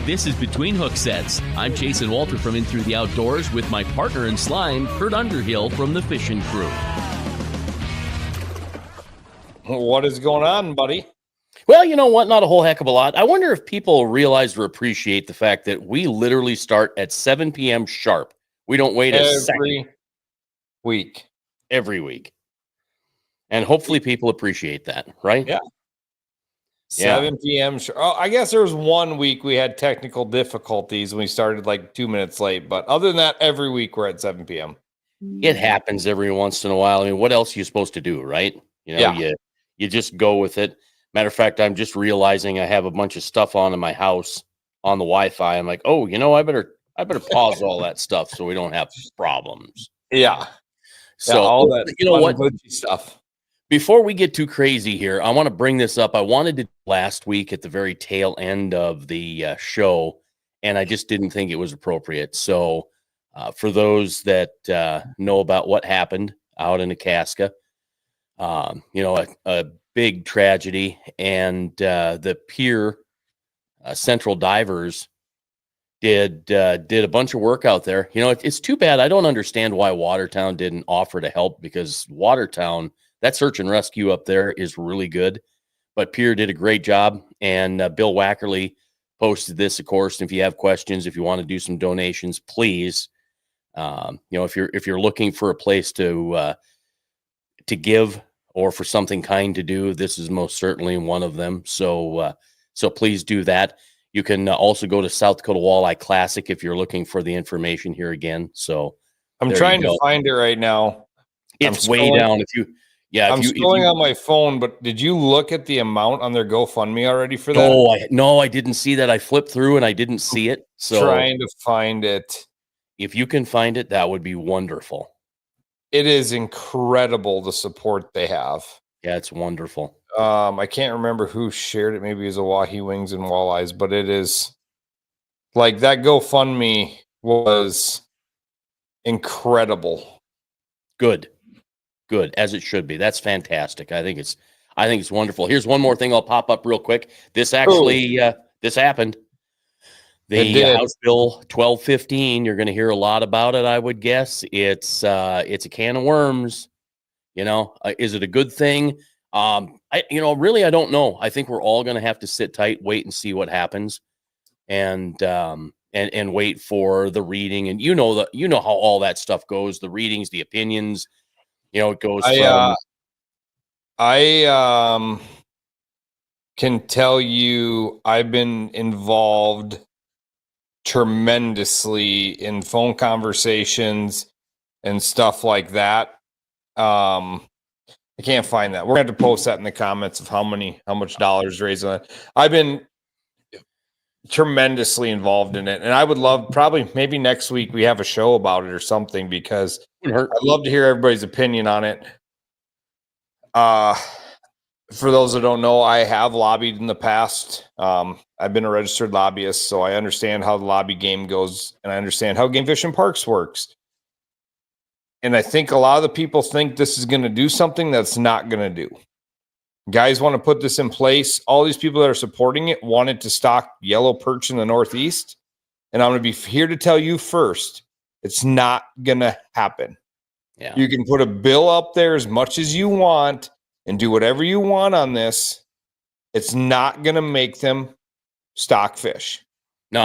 This is Between Hook Sets. I'm Jason Walter from In Through the Outdoors with my partner in slime, Kurt Underhill from the Fishing Crew. What is going on, buddy? Well, you know what? Not a whole heck of a lot. I wonder if people realize or appreciate the fact that we literally start at 7 p.m. sharp. We don't wait a second. Every week. And hopefully people appreciate that, right? Yeah. 7 p.m. Oh, I guess there was 1 week we had technical difficulties and we started like 2 minutes late. But other than that, every week we're at 7 p.m. It happens every once in a while. I mean, what else are you supposed to do, right? You know, you just go with it. Matter of fact, I'm just realizing I have a bunch of stuff on in my house on the Wi-Fi. I'm like, oh, you know, I better pause all that stuff so we don't have problems. Yeah. So all that, you know what? Stuff. Before we get too crazy here, I want to bring this up. I wanted to last week at the very tail end of the show, and I just didn't think it was appropriate. So for those that know about what happened out in Itasca, you know, a big tragedy, and the Pier Central Divers did a bunch of work out there. You know, it's too bad. I don't understand why Watertown didn't offer to help, because Watertown, that search and rescue up there is really good. But Pier did a great job, and Bill Wackerly posted this, of course. And if you have questions, if you want to do some donations, please, you know, if you're looking for a place to give or for something kind to do, this is most certainly one of them. So please do that. You can also go to South Dakota Walleye Classic if you're looking for the information here again. So I'm trying to find it right now. It's way down. I'm scrolling on my phone, but did you look at the amount on their GoFundMe already for that? No, I didn't see that. I flipped through and I didn't see it. So trying to find it. If you can find it, that would be wonderful. It is incredible the support they have. Yeah, it's wonderful. I can't remember who shared it. Maybe it was Oahe Wings and Walleyes, but it is like that GoFundMe was incredible. Good, as it should be. That's fantastic. I think it's wonderful. Here's one more thing I'll pop up real quick. This actually this happened. The House Bill 1215. You're going to hear a lot about it, I would guess. It's a can of worms. You know, is it a good thing? I don't know. I think we're all going to have to sit tight, wait and see what happens, and wait for the reading. And you know how all that stuff goes. The readings, the opinions. You know, it goes. I can tell you, I've been involved tremendously in phone conversations and stuff like that. I can't find that. We're going to have to post that in the comments of how much dollars raised on it. I've been tremendously involved in it, and I would love maybe next week we have a show about it or something, because I'd love to hear everybody's opinion on it. For those that don't know, I have lobbied in the past. I've been a registered lobbyist, so I understand how the lobby game goes, and I understand how Game Fish and Parks works. And I think a lot of the people think this is going to do something that's not going to do. Guys want to put this in place. All these people that are supporting it wanted to stock yellow perch in the Northeast. And I'm going to be here to tell you first, it's not going to happen. Yeah. You can put a bill up there as much as you want and do whatever you want on this. It's not going to make them stock fish. No,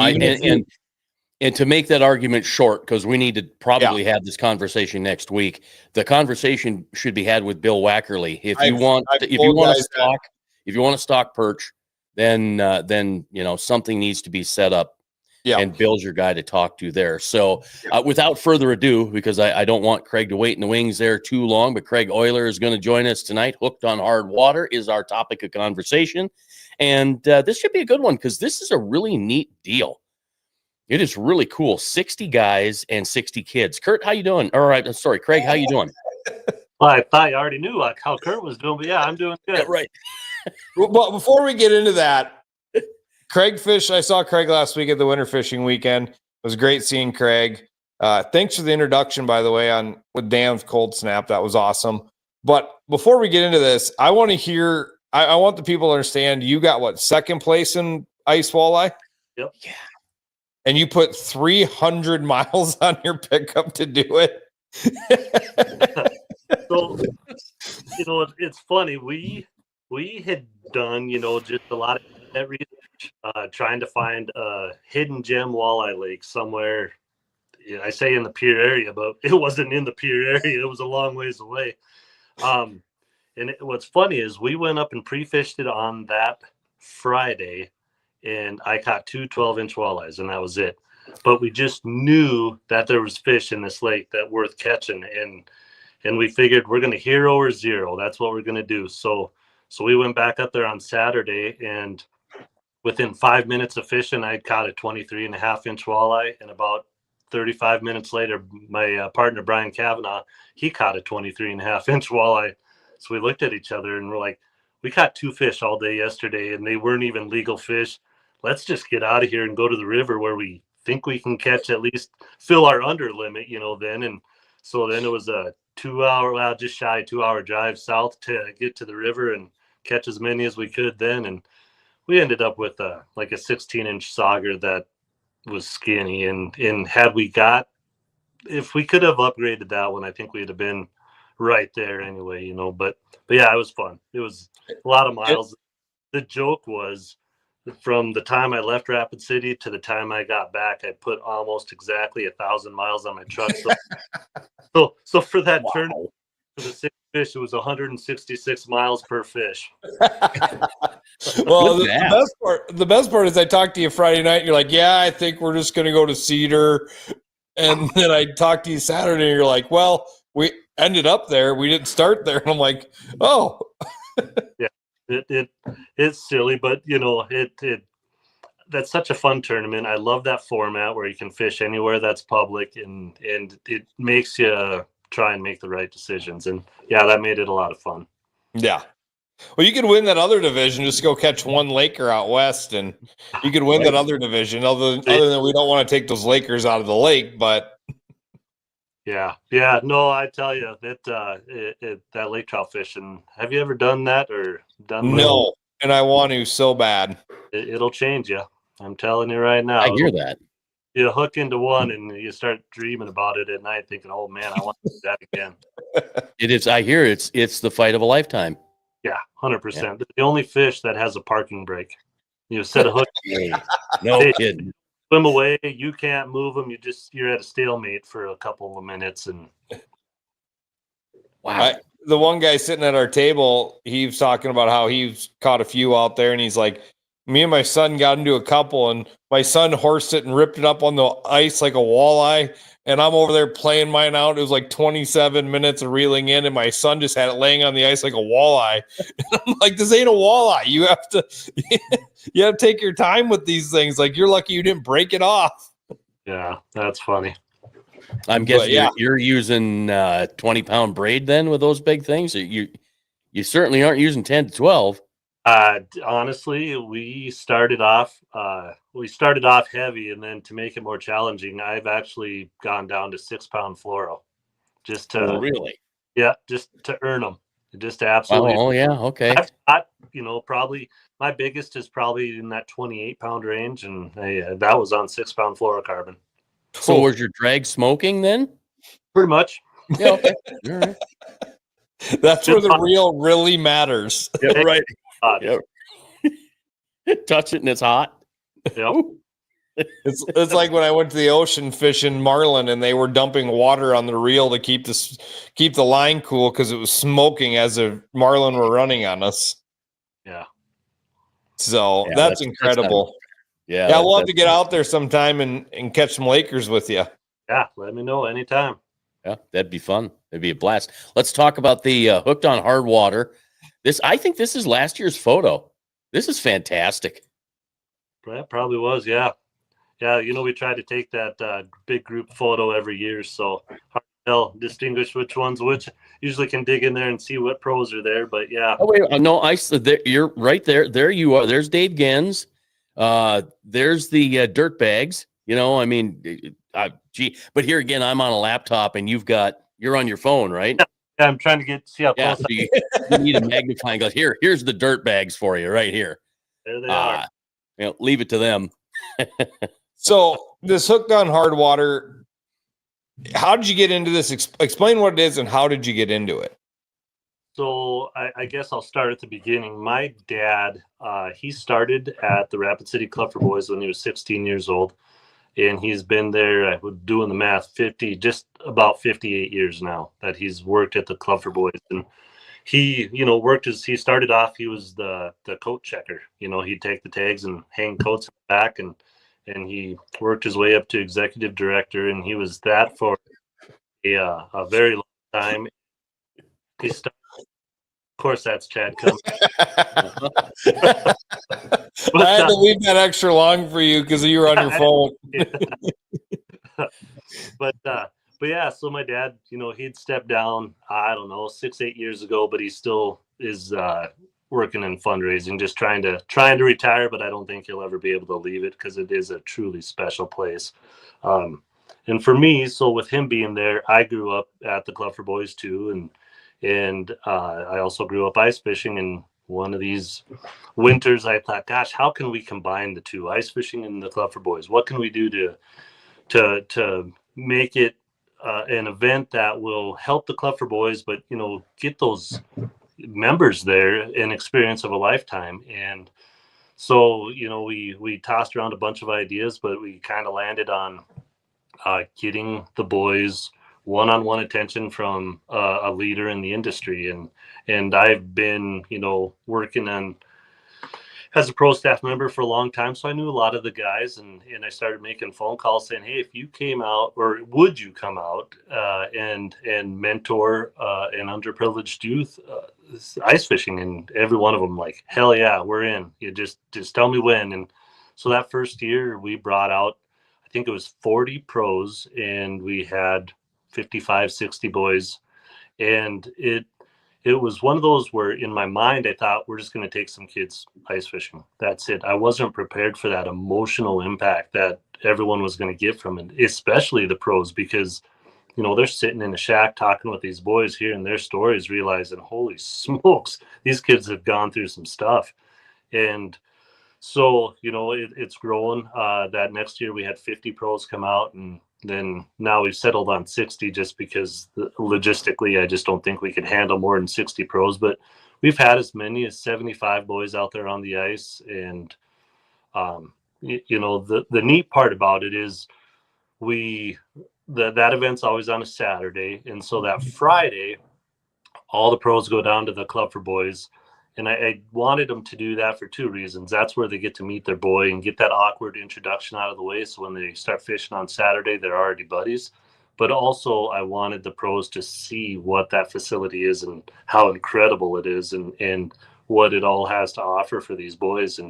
and to make that argument short, because we need to probably have this conversation next week. The conversation should be had with Bill Wackerly. If you want to stock perch, then you know, something needs to be set up. Yeah, and Bill's your guy to talk to there. So without further ado, because I don't want Craig to wait in the wings there too long, but Craig Oyler is going to join us tonight. Hooked on Hard Water is our topic of conversation, and this should be a good one, because this is a really neat deal. It is really cool. 60 guys and 60 kids. Kurt, how you doing? All right. Sorry, Craig, how you doing? Well, I thought you already knew how Kurt was doing, but yeah, I'm doing good. Yeah, right. Well, before we get into that, Craig Fish, I saw Craig last week at the winter fishing weekend. It was great seeing Craig. Thanks for the introduction, by the way, with Dan's cold snap. That was awesome. But before we get into this, I want to hear. I want the people to understand. You got what, second place in ice walleye? Yep. Yeah. And you put 300 miles on your pickup to do it. So, it's funny. We had done, just a lot of that research, trying to find a hidden gem walleye lake somewhere. I say in the Pier area, but it wasn't in the Pier area. It was a long ways away. What's funny is we went up and pre-fished it on that Friday, and I caught 2 12-inch walleyes, and that was it. But we just knew that there was fish in this lake that worth catching, and we figured we're going to hero or zero. That's what we're going to do. So we went back up there on Saturday, and within 5 minutes of fishing, I caught a 23.5-inch walleye, and about 35 minutes later, my partner Brian Kavanaugh, he caught a 23.5-inch walleye. So we looked at each other and we're like, we caught 2 fish all day yesterday, and they weren't even legal fish. Let's just get out of here and go to the river where we think we can catch, at least fill our under limit, then. And so then it was a 2-hour, well, just shy 2-hour drive south to get to the river and catch as many as we could then. And we ended up with like a 16-inch sauger that was skinny. And if we could have upgraded that one, I think we'd have been right there anyway, but yeah, it was fun. It was a lot of miles. The joke was, from the time I left Rapid City to the time I got back, I put almost exactly 1,000 miles on my truck. So for that turn for the 6 fish, it was 166 miles per fish. Well, the best part is I talked to you Friday night and you're like, yeah, I think we're just going to go to Cedar. And then I talked to you Saturday and you're like, well, we ended up there. We didn't start there. And I'm like, oh. Yeah. It's silly, but that's such a fun tournament. I love that format where you can fish anywhere that's public, and it makes you try and make the right decisions. And yeah, that made it a lot of fun. Yeah. Well, you could win that other division. Just go catch one Laker out west, and you could win that other division. Other than we don't want to take those Lakers out of the lake, but yeah. No, I tell you that that lake trout fishing. Have you ever done that or done? No, and I want to so bad. It'll change you. I'm telling you right now. I hear that. You hook into one and you start dreaming about it at night, thinking, "Oh man, I want to do that again." It is. I hear it's the fight of a lifetime. Yeah, 100%. The only fish that has a parking brake. Set a hook. No kidding. Swim away. You can't move them. You're at a stalemate for a couple of minutes. And wow. The one guy sitting at our table, he was talking about how he's caught a few out there, and he's like, me and my son got into a couple, and my son horsed it and ripped it up on the ice like a walleye, and I'm over there playing mine out. It was like 27 minutes of reeling in, and my son just had it laying on the ice like a walleye. And I'm like, this ain't a walleye. You have to take your time with these things. Like, you're lucky you didn't break it off. Yeah, that's funny. I'm guessing you're using 20-pound braid then with those big things. You certainly aren't using 10 to 12. Honestly, we started off heavy, and then to make it more challenging, I've actually gone down to 6-pound fluoro, just to really, just to earn them, just to absolutely. Oh yeah, okay. I've got, probably my biggest is probably in that 28-pound range, and that was on 6-pound fluorocarbon. So was your drag smoking then? Pretty much. Yeah. Okay. All right. That's where the reel really matters. Yeah, right. Yep. Touch it and it's hot. Yep. It's like when I went to the ocean fishing marlin, and they were dumping water on the reel to keep the line cool because it was smoking as the marlin were running on us. Yeah. So that's incredible. We'll have to get out there sometime and catch some Lakers with you. Yeah, let me know anytime. Yeah, that'd be fun. It'd be a blast. Let's talk about the Hooked on Hard Water. I think this is last year's photo. This is fantastic. That probably was, yeah. Yeah, we try to take that big group photo every year, so hard to tell, distinguish which ones which. Usually can dig in there and see what pros are there, but yeah. Oh, wait, no, you're right there. There you are. There's Dave Gens. There's the dirt bags. But here again, I'm on a laptop, and you're on your phone, right? I'm trying to see how Yeah, close. you need a magnifying glass. Here's the dirt bags for you right here. There they are. Leave it to them. So this hooked on hard water, how did you get into this? Explain what it is and how did you get into it? So I guess I'll start at the beginning. My dad, he started at the Rapid City Club for Boys when he was 16 years old. And he's been there, I was doing the math, just about 58 years now that he's worked at the Club for Boys. And he, he started off, he was the coat checker. He'd take the tags and hang coats in the back, and he worked his way up to executive director, and he was that for a very long time. He started, of course, that's Chad Cummings. I had to leave that extra long for you because you were on your phone. But yeah, so my dad, he'd stepped down, I don't know, 6-8 years ago, but he still is working in fundraising, just trying to retire, but I don't think he'll ever be able to leave it because it is a truly special place. And for me, so with him being there, I grew up at the Club for Boys too, and I also grew up ice fishing. And one of these winters, I thought, gosh, how can we combine the two, ice fishing and the Club for Boys? What can we do to make it an event that will help the Club for Boys, but get those members there an experience of a lifetime? And so we tossed around a bunch of ideas, but we kind of landed on getting the boys one-on-one attention from a leader in the industry. And I've been working on as a pro staff member for a long time, so I knew a lot of the guys, and I started making phone calls saying, hey, if you came out, or would you come out and mentor an underprivileged youth ice fishing? And every one of them like, hell yeah, we're in. You just tell me when. And so that first year we brought out, I think it was 40 pros, and we had 55, 60 boys. And it was one of those where in my mind, I thought we're just going to take some kids ice fishing. That's it. I wasn't prepared for that emotional impact that everyone was going to get from it, especially the pros, because, they're sitting in a shack talking with these boys, hearing their stories, realizing, holy smokes, these kids have gone through some stuff. And so, it's grown. That next year we had 50 pros come out, and then now we've settled on 60 just because logistically, I just don't think we can handle more than 60 pros, but we've had as many as 75 boys out there on the ice. And, the neat part about it is that event's always on a Saturday. And so that Friday, all the pros go down to the Club for Boys. And I wanted them to do that for two reasons. That's where they get to meet their boy and get that awkward introduction out of the way. So when they start fishing on Saturday, they're already buddies. But also I wanted the pros to see what that facility is and how incredible it is, and what it all has to offer for these boys.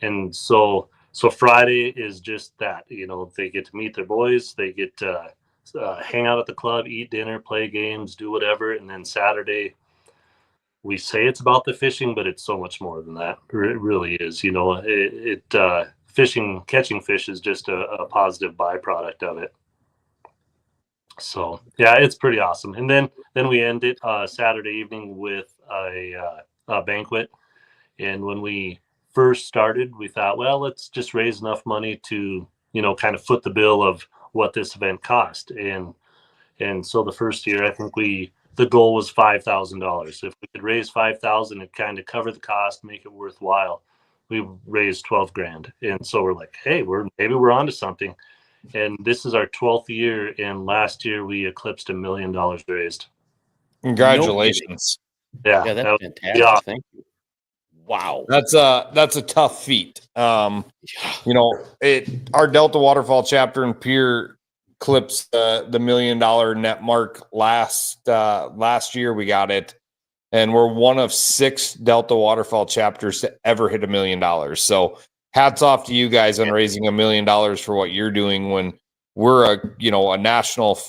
And so Friday is just that, they get to meet their boys, they get to hang out at the club, eat dinner, play games, do whatever. And then Saturday, we say it's about the fishing, but it's so much more than that. It really is. Fishing, catching fish is just a positive byproduct of it. So yeah, it's pretty awesome. And then we end it Saturday evening with a banquet. And when we first started, we thought, well, let's just raise enough money to, kind of foot the bill of what this event cost. And so the first year, I think the goal was $5,000. If we could raise $5,000 and kind of cover the cost, make it worthwhile, we raised $12,000. And so we're like, hey, maybe we're onto something. And this is our 12th year, and last year we eclipsed $1 million raised. Congratulations! Yeah, that's fantastic. Yeah. Thank you. Wow, that's a tough feat. Our Delta Waterfall chapter in Pierre clips the $1 million net mark last year. We got it, and we're one of 6 Delta Waterfall chapters to ever hit $1 million. So hats off to you guys on raising $1 million for what you're doing when we're a national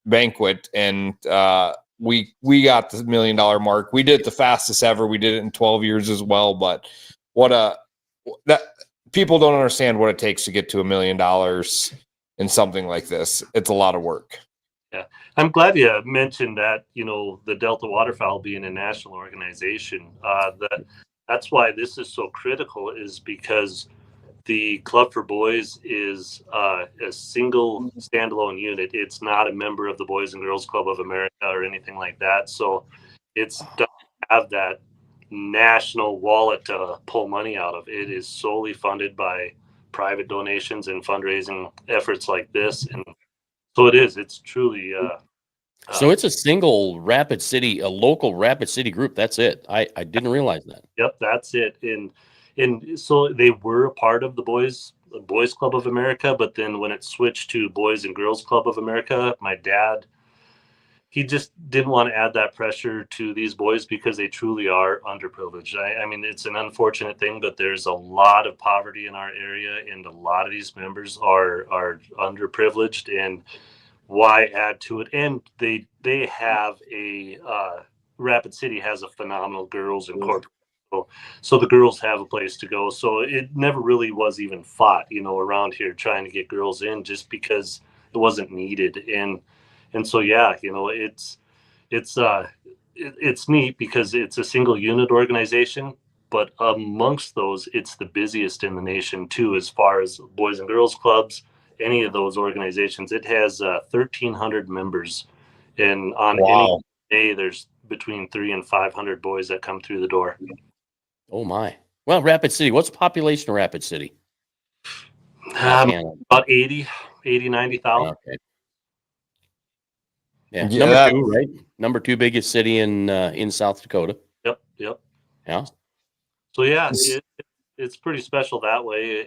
banquet, and we got the $1 million mark. We did it the fastest ever. We did it in 12 years as well. But that people don't understand what it takes to get to $1 million in something like this. It's a lot of work. Yeah, I'm glad you mentioned that. The Delta Waterfowl being a national organization. That's why this is so critical, is because the Club for Boys is a single standalone unit. It's not a member of the Boys and Girls Club of America or anything like that. So it's doesn't have that national wallet to pull money out of. It is solely funded by private donations and fundraising efforts like this. And so it's truly. So it's a single a local Rapid City group. That's it. I didn't realize that. Yep, that's it. And so they were a part of the Boys Club of America, but then when it switched to Boys and Girls Club of America, my dad, he just didn't want to add that pressure to these boys because they truly are underprivileged. I mean, it's an unfortunate thing, but there's a lot of poverty in our area, and a lot of these members are underprivileged. And why add to it? And they have a Rapid City has a phenomenal girls incorporated. So the girls have a place to go. So it never really was even fought, around here trying to get girls in, just because it wasn't needed. And so yeah, it's neat because it's a single unit organization, but amongst those, it's the busiest in the nation too, as far as Boys and Girls Clubs. Any of those organizations, it has 1,300 members, and on any day there's between 300 and 500 boys that come through the door. Oh my! Well, Rapid City. What's the population of Rapid City? About 90,000. Okay. Yeah, number 2, right? Number 2 biggest city in South Dakota. Yep. Yeah. So yeah, it's pretty special that way.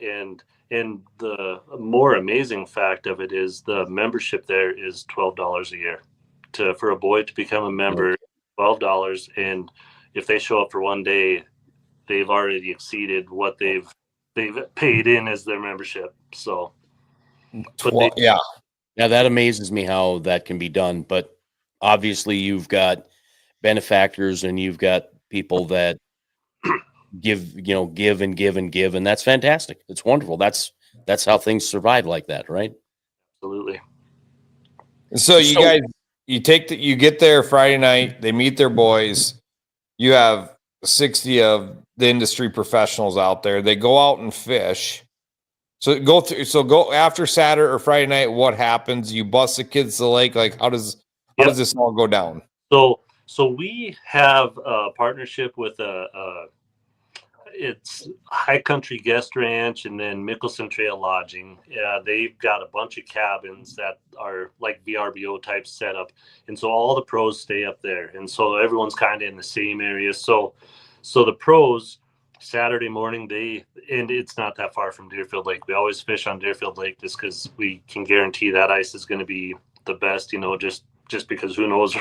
And the more amazing fact of it is the membership there is $12 a year. For a boy to become a member, $12, and if they show up for one day, they've already exceeded what they've paid in as their membership. So, yeah, that amazes me how that can be done. But obviously, you've got benefactors and you've got people that give and give and give, and that's fantastic. It's wonderful. That's how things survive like that, right? Absolutely. So you guys, you get there Friday night, they meet their boys. You have 60 of the industry professionals out there. They go out and fish. So go after Saturday or Friday night. What happens? You bust the kids to the lake. Like, how does this all go down? So we have a partnership with it's High Country Guest Ranch and then Mickelson Trail Lodging. They've got a bunch of cabins that are like VRBO type setup, and so all the pros stay up there, and so everyone's kind of in the same area. So the pros Saturday morning, and it's not that far from Deerfield Lake. We always fish on Deerfield Lake just because we can guarantee that ice is going to be the best. Just because who knows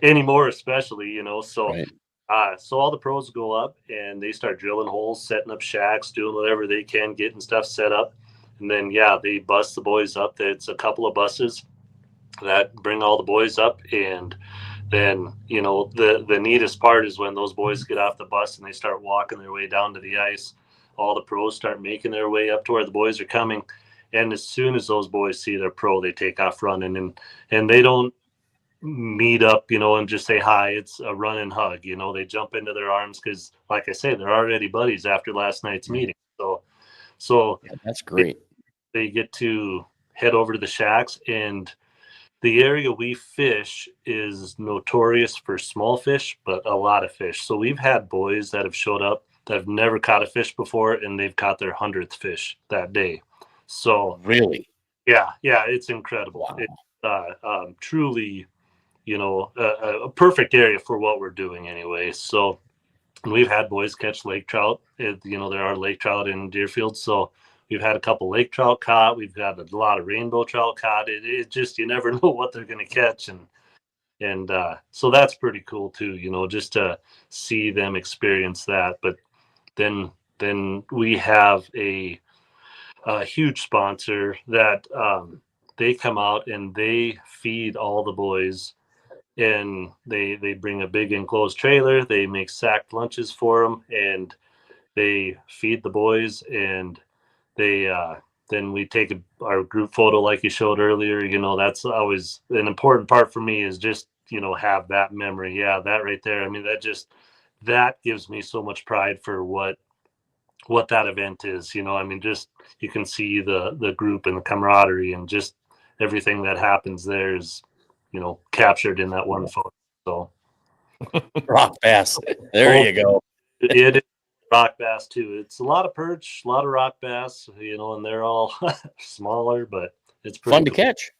anymore, especially. So. Right. So all the pros go up and they start drilling holes, setting up shacks, doing whatever they can, getting stuff set up. And then, they bus the boys up. It's a couple of buses that bring all the boys up. And then, the neatest part is when those boys get off the bus and they start walking their way down to the ice, all the pros start making their way up to where the boys are coming. And as soon as those boys see their pro, they take off running, and they don't meet up, and just say hi. It's a run and hug. They jump into their arms because, like I say, they're already buddies after last night's meeting. So yeah, that's great. They get to head over to the shacks, and the area we fish is notorious for small fish, but a lot of fish. So we've had boys that have showed up that have never caught a fish before, and they've caught their 100th fish that day. So really, yeah, it's incredible. Wow. It's truly. A perfect area for what we're doing anyway. So we've had boys catch lake trout. There are lake trout in Deerfield. So we've had a couple lake trout caught. We've got a lot of rainbow trout caught. It just, you never know what they're going to catch. And so that's pretty cool too, just to see them experience that. But then we have a huge sponsor that they come out and they feed all the boys. And they bring a big enclosed trailer. They make sacked lunches for them, and they feed the boys. And they then we take our group photo like you showed earlier. That's always an important part for me, is just, have that memory. Yeah, that right there. I mean, that gives me so much pride for what that event is. I mean, just you can see the group and the camaraderie and just everything that happens there is, captured in that one photo. So Rock bass. There you go. it is rock bass too. It's a lot of perch, a lot of rock bass, and they're all smaller, but it's pretty Fun to cool. catch.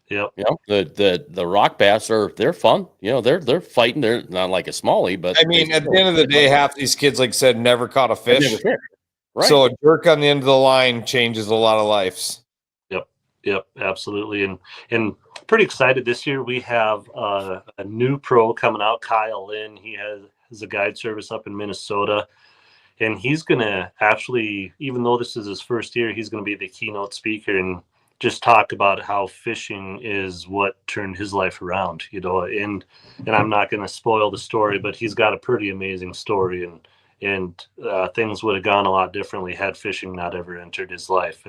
Yep. The rock bass they're fun. They're fighting. They're not like a smallie, but I mean, at the end of the day, half these kids, like I said, never caught a I've fish. never fished. Right. So a jerk on the end of the line changes a lot of lives. Yep, absolutely. And pretty excited this year. We have a new pro coming out, Kyle Lynn. He has a guide service up in Minnesota. And he's going to actually, even though this is his first year, he's going to be the keynote speaker and just talk about how fishing is what turned his life around, and I'm not going to spoil the story, but he's got a pretty amazing story, and things would have gone a lot differently had fishing not ever entered his life.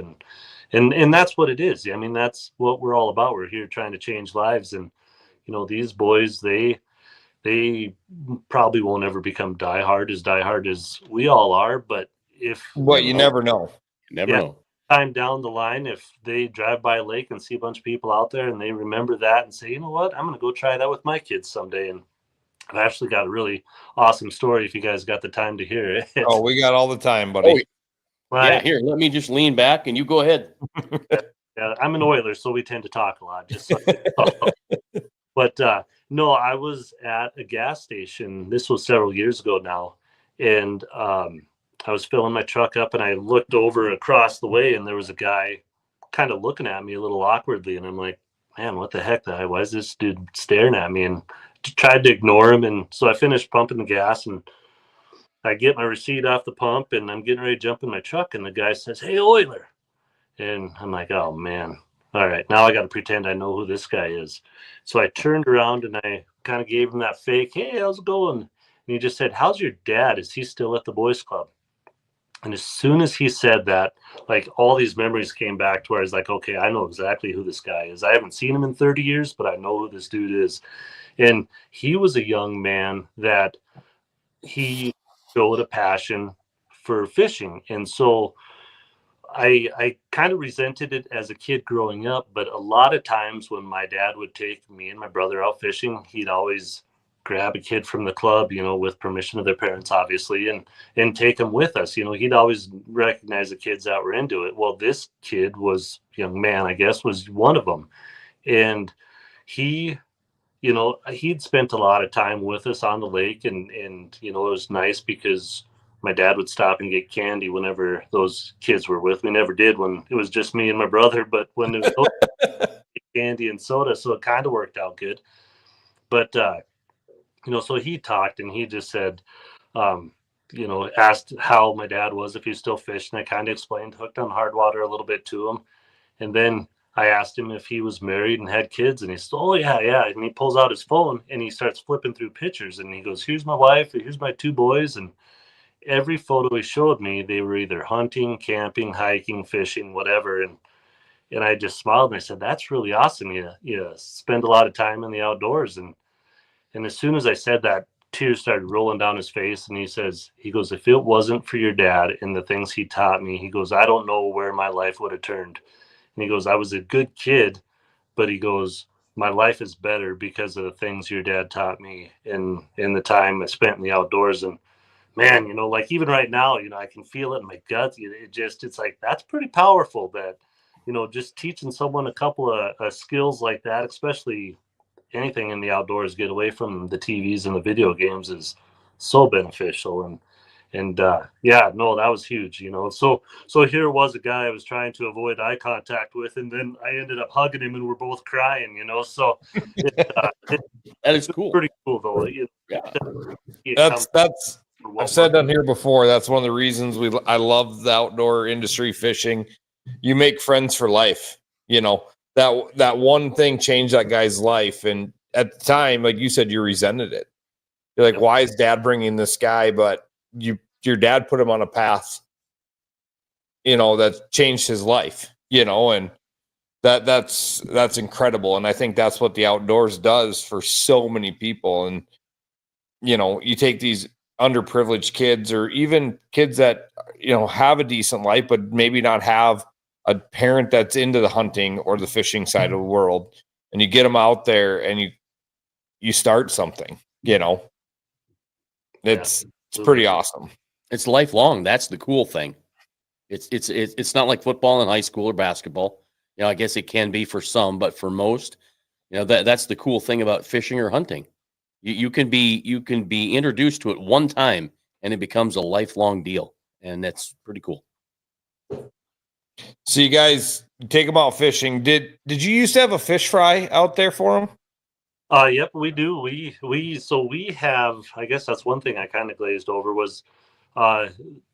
And that's what it is. I mean, that's what we're all about. We're here trying to change lives. And, these boys, they probably won't ever become diehard as we all are. But you never know. Never know. Time down the line, if they drive by a lake and see a bunch of people out there and they remember that and say, you know what, I'm going to go try that with my kids someday. And I've actually got a really awesome story if you guys got the time to hear it. Oh, we got all the time, buddy. Yeah, here, let me just lean back and you go ahead. Yeah, I'm an Oyler, so we tend to talk a lot. But no, I was at a gas station. This was several years ago now, and I was filling my truck up, and I looked over across the way, and there was a guy kind of looking at me a little awkwardly, and I'm like, man, what the heck? Why is this dude staring at me? And tried to ignore him, and so I finished pumping the gas, and I get my receipt off the pump, and I'm getting ready to jump in my truck, and the guy says, "Hey, Oyler." And I'm like, oh, man. All right, now I got to pretend I know who this guy is. So I turned around and I kind of gave him that fake, hey, how's it going? And he just said, how's your dad? Is he still at the boys club? And as soon as he said that, like all these memories came back to where I was like, okay, I know exactly who this guy is. I haven't seen him in 30 years, but I know who this dude is. And he was a young man that he showed a passion for fishing. And so I kind of resented it as a kid growing up, but a lot of times when my dad would take me and my brother out fishing, he'd always grab a kid from the club, with permission of their parents, obviously, and take them with us. He'd always recognize the kids that were into it. Well, this kid was, young man, I guess, was one of them. And he, he'd spent a lot of time with us on the lake, and it was nice because my dad would stop and get candy whenever those kids were with me. Never did when it was just me and my brother, but when it was candy and soda, so it kind of worked out good. But so he talked and he just said, asked how my dad was, if he still fished, and I kind of explained Hooked on Hardwater a little bit to him. And then I asked him if he was married and had kids, and he said, oh, yeah. And he pulls out his phone and he starts flipping through pictures, and he goes, here's my wife, here's my two boys. And every photo he showed me, they were either hunting, camping, hiking, fishing, whatever. And I just smiled and I said, that's really awesome. You spend a lot of time in the outdoors. And as soon as I said that, tears started rolling down his face. And he goes, if it wasn't for your dad and the things he taught me, he goes, I don't know where my life would have turned. And he goes, I was a good kid, but he goes, my life is better because of the things your dad taught me and in the time I spent in the outdoors. And man, like even right now, I can feel it in my gut. It's like, that's pretty powerful that, just teaching someone a couple of skills like that, especially anything in the outdoors, get away from the TVs and the video games, is so beneficial. And yeah, no, that was huge, so here was a guy I was trying to avoid eye contact with, and then I ended up hugging him and we're both crying, so that is cool. Pretty cool though. That's I've said on here before, that's one of the reasons I love the outdoor industry, fishing. You make friends for life. That one thing changed that guy's life. And at the time, like you said, you resented it. You're like, why is dad bringing this guy? But your dad put him on a path that changed his life, and that's incredible. And I think that's what the outdoors does for so many people. And, you take these underprivileged kids or even kids that, have a decent life, but maybe not have a parent that's into the hunting or the fishing side of the world. And you get them out there and you start something, it's pretty awesome. It's lifelong. That's the cool thing. It's not like football in high school or basketball. I guess it can be for some, but for most, that's the cool thing about fishing or hunting. You can be introduced to it one time and it becomes a lifelong deal. And that's pretty cool. So you guys take them out fishing. Did you used to have a fish fry out there for them? Yep, we do. We have, I guess that's one thing I kind of glazed over was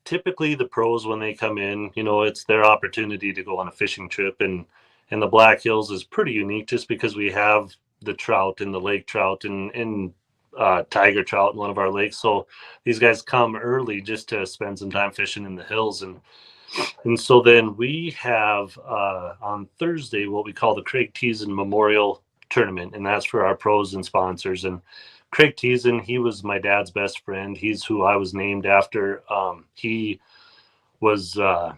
typically the pros, when they come in, it's their opportunity to go on a fishing trip, and the Black Hills is pretty unique just because we have the trout and the lake trout and tiger trout in one of our lakes. So these guys come early just to spend some time fishing in the hills. And so then we have on Thursday what we call the Craig Teason Memorial Tournament, and that's for our pros and sponsors. And Craig Teason, he was my dad's best friend. He's who I was named after. He was a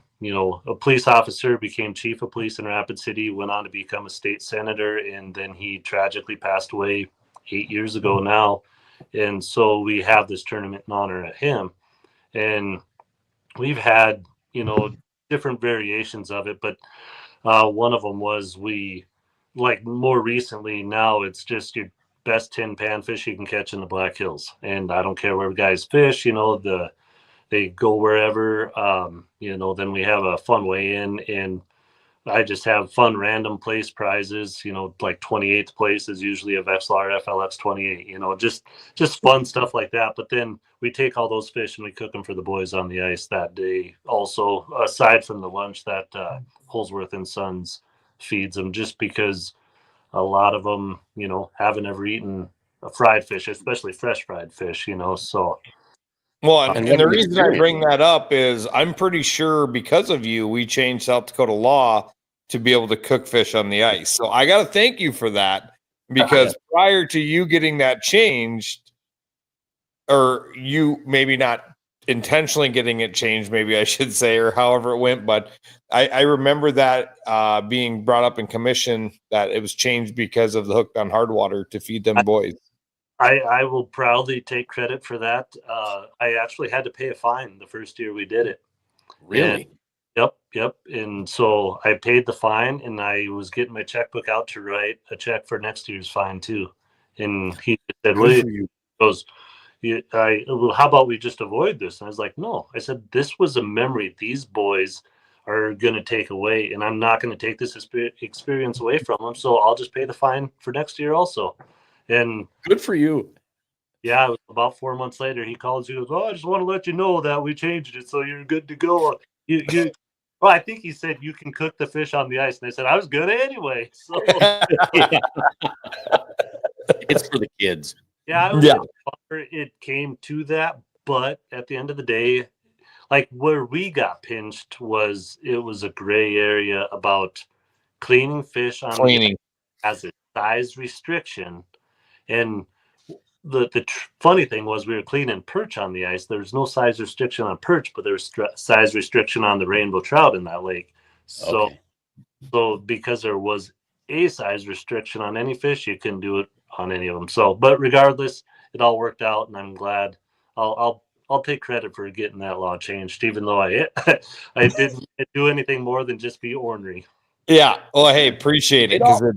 police officer, became chief of police in Rapid City, went on to become a state senator, and then he tragically passed away 8 years ago now. And so we have this tournament in honor of him, and we've had different variations of it, but one of them was more recently, now it's just your best 10 panfish you can catch in the Black Hills. And I don't care where guys fish, they go wherever, then we have a fun weigh in, and I just have fun random place prizes, like 28th place is usually a Vexilar FLX 28, just fun stuff like that. But then we take all those fish and we cook them for the boys on the ice that day. Also, aside from the lunch that Holsworth and Sons feeds them, just because a lot of them, haven't ever eaten a fried fish, especially fresh fried fish, so. Well, and the reason I bring that up is I'm pretty sure because of you, we changed South Dakota law to be able to cook fish on the ice. So I got to thank you for that, because prior to you getting that changed, or you maybe not intentionally getting it changed, maybe I should say, or however it went, but I remember that being brought up in commission, that it was changed because of the Hooked on Hardwater to feed them boys. I will proudly take credit for that. I actually had to pay a fine the first year we did it. Really? And, yep. And so I paid the fine, and I was getting my checkbook out to write a check for next year's fine too. And he said, well, how about we just avoid this? And I was like, no. I said, this was a memory these boys are going to take away, and I'm not going to take this experience away from them. So I'll just pay the fine for next year also. And good for you. Yeah, it was about 4 months later, he calls you, goes, I just want to let you know that we changed it, so you're good to go. Well, I think he said you can cook the fish on the ice, and I said I was good anyway. So it's for the kids. Yeah, it came to that, but at the end of the day, like where we got pinched it was a gray area about cleaning fish on the ice as a size restriction. And the funny thing was, we were cleaning perch on the ice. There's no size restriction on perch, but there's size restriction on the rainbow trout in that lake. So because there was a size restriction on any fish, you couldn't do it on any of them. So, but regardless, it all worked out, and I'm glad. I'll take credit for getting that law changed, even though I didn't do anything more than just be ornery. Yeah. Well, hey, appreciate it, because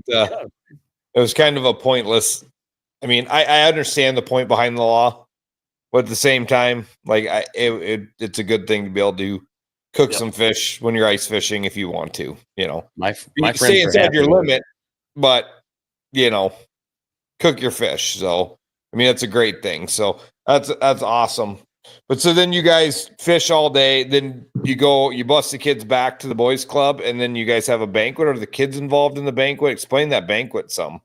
it was kind of a pointless. I mean, I understand the point behind the law, but at the same time, like it's a good thing to be able to cook some fish when you're ice fishing if you want to. My friends say it's at your limit, but cook your fish. So I mean, that's a great thing. So that's awesome. But so then you guys fish all day, then you bust the kids back to the boys club, and then you guys have a banquet. Are the kids involved in the banquet? Explain that banquet some.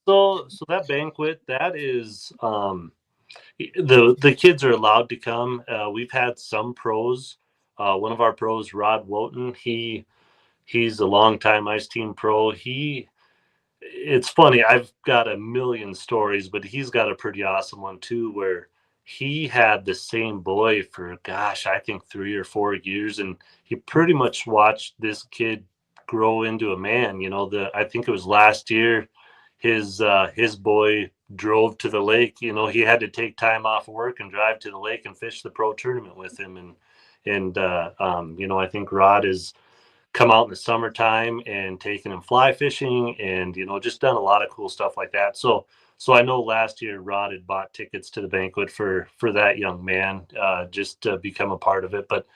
So that banquet, that is the kids are allowed to come. We've had some pros One of our pros, Rod Woten, he's a longtime ice team pro. It's funny, I've got a million stories, but he's got a pretty awesome one too, where he had the same boy for, gosh, I think 3 or 4 years, and he pretty much watched this kid grow into a man. I think it was last year, his boy drove to the lake. He had to take time off of work and drive to the lake and fish the pro tournament with him. I think Rod is come out in the summertime and taken him fly fishing and just done a lot of cool stuff like that. So I know last year Rod had bought tickets to the banquet for that young man, just to become a part of it. But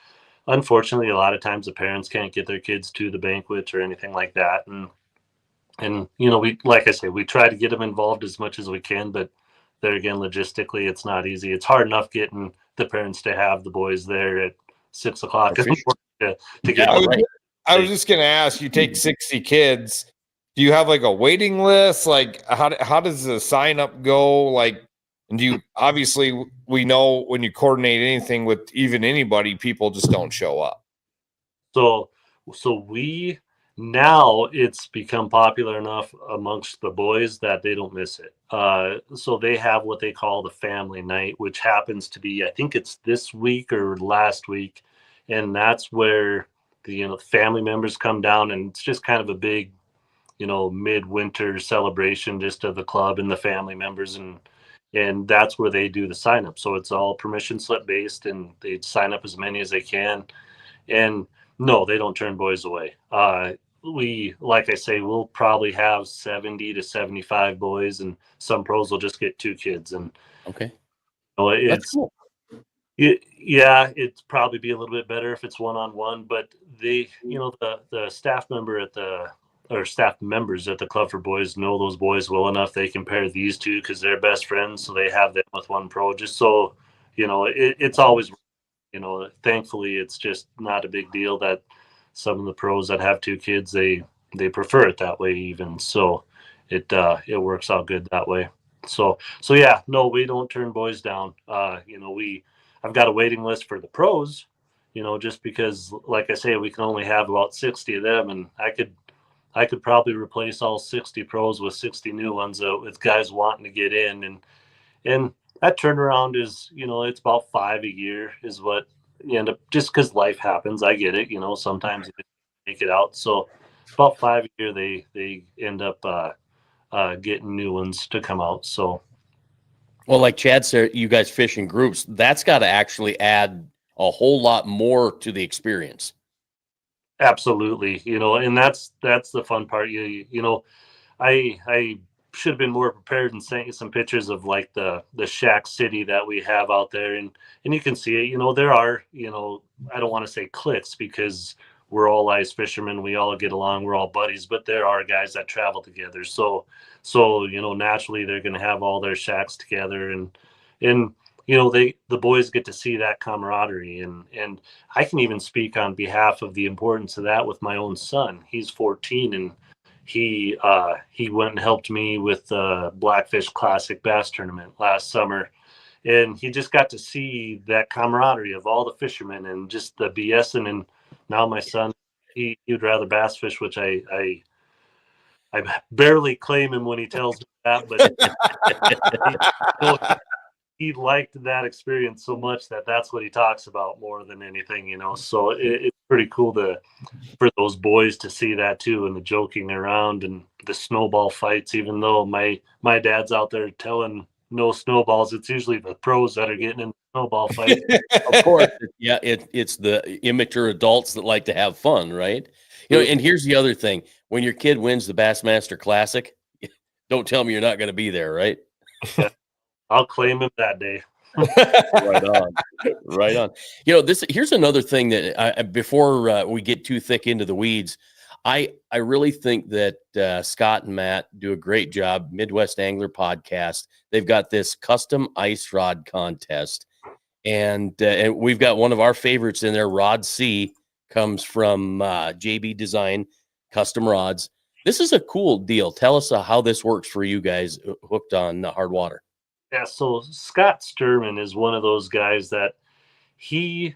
unfortunately, a lot of times the parents can't get their kids to the banquet or anything like that. And we, like I say, we try to get them involved as much as we can, but there again, logistically, it's not easy. It's hard enough getting the parents to have the boys there at 6 o'clock in the morning to get them. Right. I was just going to ask, you take 60 kids. Do you have like a waiting list? Like how does the sign up go? Like, and obviously we know when you coordinate anything with even anybody, people just don't show up. So now it's become popular enough amongst the boys that they don't miss it. So they have what they call the family night, which happens to be, I think it's this week or last week. And that's where the family members come down, and it's just kind of a big, midwinter celebration just of the club and the family members. And that's where they do the sign up. So it's all permission slip based, and they sign up as many as they can. And no, they don't turn boys away. Like I say, we'll probably have 70 to 75 boys, and some pros will just get 2 kids. And okay, it's cool. It'd probably be a little bit better if it's one-on-one, but the staff members at the Club for Boys know those boys well enough. They can pair these two because they're best friends, so they have them with one pro, just so it's always, thankfully it's just not a big deal that some of the pros that have 2 kids, they prefer it that way even. So it works out good that way. So yeah, no, we don't turn boys down. I've got a waiting list for the pros, just because, like I say, we can only have about 60 of them, and I could probably replace all 60 pros with 60 new ones, with guys wanting to get in, and that turnaround is, it's about 5 a year is what you end up, just because life happens. I get it, sometimes you make it out. So about 5 a year, they end up getting new ones to come out. So. Well, like Chad said, you guys fish in groups. That's got to actually add a whole lot more to the experience. Absolutely. And that's the fun part. I should have been more prepared and sent you some pictures of like the shack city that we have out there. And you can see it, there are, I don't want to say cliques because we're all ice fishermen. We all get along. We're all buddies, but there are guys that travel together. So, naturally they're going to have all their shacks together, and the boys get to see that camaraderie. And I can even speak on behalf of the importance of that with my own son. He's 14, and he went and helped me with the Blackfish Classic Bass Tournament last summer. And he just got to see that camaraderie of all the fishermen and just the BSing. And now my son, he'd rather bass fish, which I barely claim him when he tells me that, but he liked that experience so much that that's what he talks about more than anything, So it's pretty cool for those boys to see that too, and the joking around and the snowball fights. Even though my dad's out there telling no snowballs, it's usually the pros that are getting in snowball fights. Of course, yeah, it's the immature adults that like to have fun, right? And here's the other thing: when your kid wins the Bassmaster Classic, don't tell me you're not going to be there, right? Yeah, I'll claim him that day. Right on, right on. Here's another thing that before we get too thick into the weeds, I really think that Scott and Matt do a great job. Midwest Angler Podcast. They've got this custom ice rod contest, and we've got one of our favorites in there. Rod C comes from JB Design Custom Rods. This is a cool deal. Tell us how this works for you guys hooked on Hardwater. Yeah, so Scott Sturman is one of those guys that he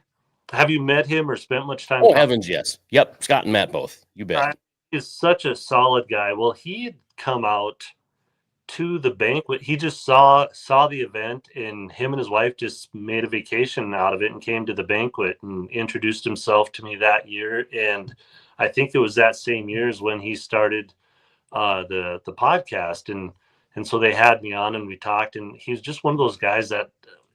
Have you met him or spent much time? Oh, heavens, yes. Yep. Scott and Matt both. You bet. He's such a solid guy. Well, he had come out to the banquet. He just saw the event, and him and his wife just made a vacation out of it and came to the banquet and introduced himself to me that year. And I think it was that same year is when he started the podcast, and so they had me on and we talked, and he was just one of those guys that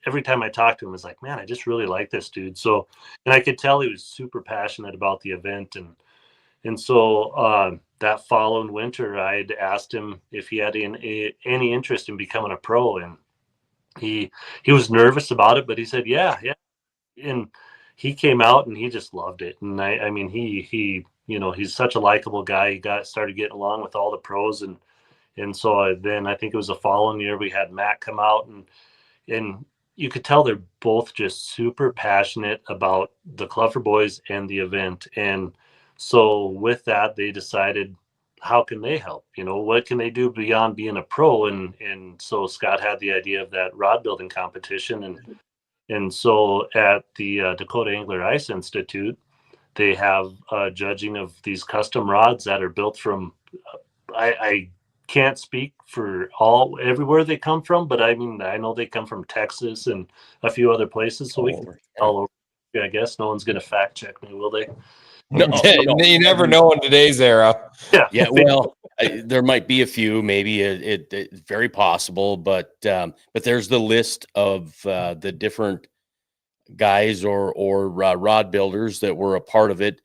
every time I talked to him, I was like, man, I just really like this dude. So, and I could tell he was super passionate about the event, and so that following winter, I had asked him if he had any interest in becoming a pro, and he was nervous about it, but he said, yeah, and he came out and he just loved it. And I mean, he he's such a likable guy. He started getting along with all the pros, and so then I think it was the following year we had Matt come out, and you could tell they're both just super passionate about the Club for Boys and the event. And so with that, they decided, how can they help? What can they do beyond being a pro? And so Scott had the idea of that rod building competition. And so at the Dakota Angler Ice Institute, they have judging of these custom rods that are built from, I can't speak for everywhere they come from, but I mean, I know they come from Texas and a few other places. So we can all over. I guess no one's going to fact check me, will they? No, you never know in today's era. Yeah. Well, there might be a few, maybe it's very possible, but there's the list of the different guys or rod builders that were a part of it.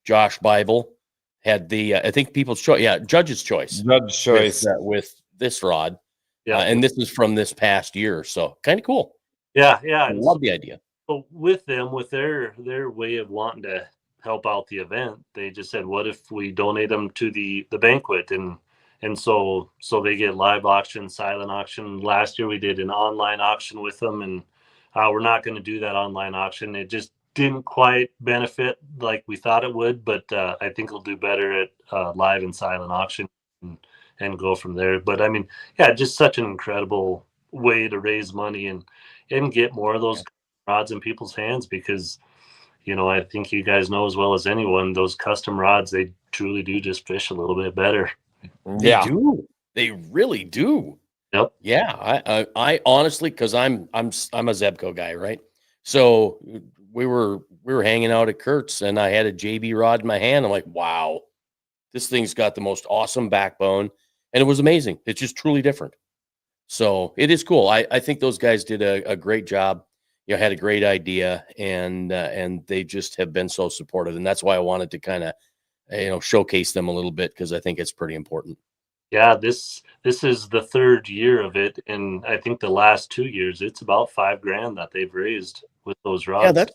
Josh Bible had the I think people's choice, judge's choice with this rod, and this is from this past year, so kind of cool. I love the idea. But with them, with their way of wanting to help out the event, they just said, what if we donate them to the banquet? And so they get live auction, silent auction. Last year we did an online auction with them, and we're not going to do that online auction. It just didn't quite benefit like we thought it would, but I think it'll do better at live and silent auction and go from there. But I mean, just such an incredible way to raise money and get more of those rods in people's hands, because I think you guys know as well as anyone, those custom rods, they truly do just fish a little bit better. They really do. Yep. Yeah, I honestly, because I'm a Zebco guy, right? So we were hanging out at Kurt's, and I had a JB rod in my hand. I'm like, wow, this thing's got the most awesome backbone, and it was amazing. It's just truly different. So it is cool. I think those guys did a great job. Had a great idea, and they just have been so supportive, and that's why I wanted to kind of showcase them a little bit, because I think it's pretty important. Yeah, this is the third year of it, and I think the last 2 years it's about $5,000 that they've raised with those rods. Yeah,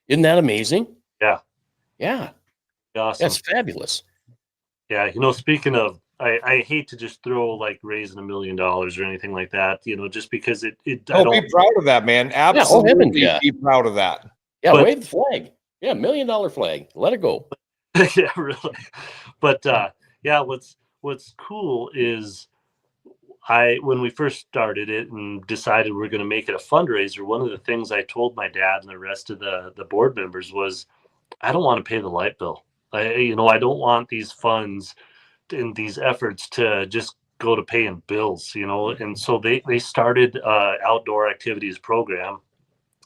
isn't that amazing? Yeah. Awesome. That's fabulous. Yeah, speaking of, I hate to just throw like raising $1 million or anything like that, just because it be proud of that, man. Absolutely, be proud of that. Yeah, wave the flag. Yeah, $1 million flag. Let it go. Yeah, really. But what's cool is when we first started it and decided we're going to make it a fundraiser, one of the things I told my dad and the rest of the board members was, I don't want to pay the light bill. I don't want these funds and these efforts to just go to paying bills, and so they started outdoor activities program,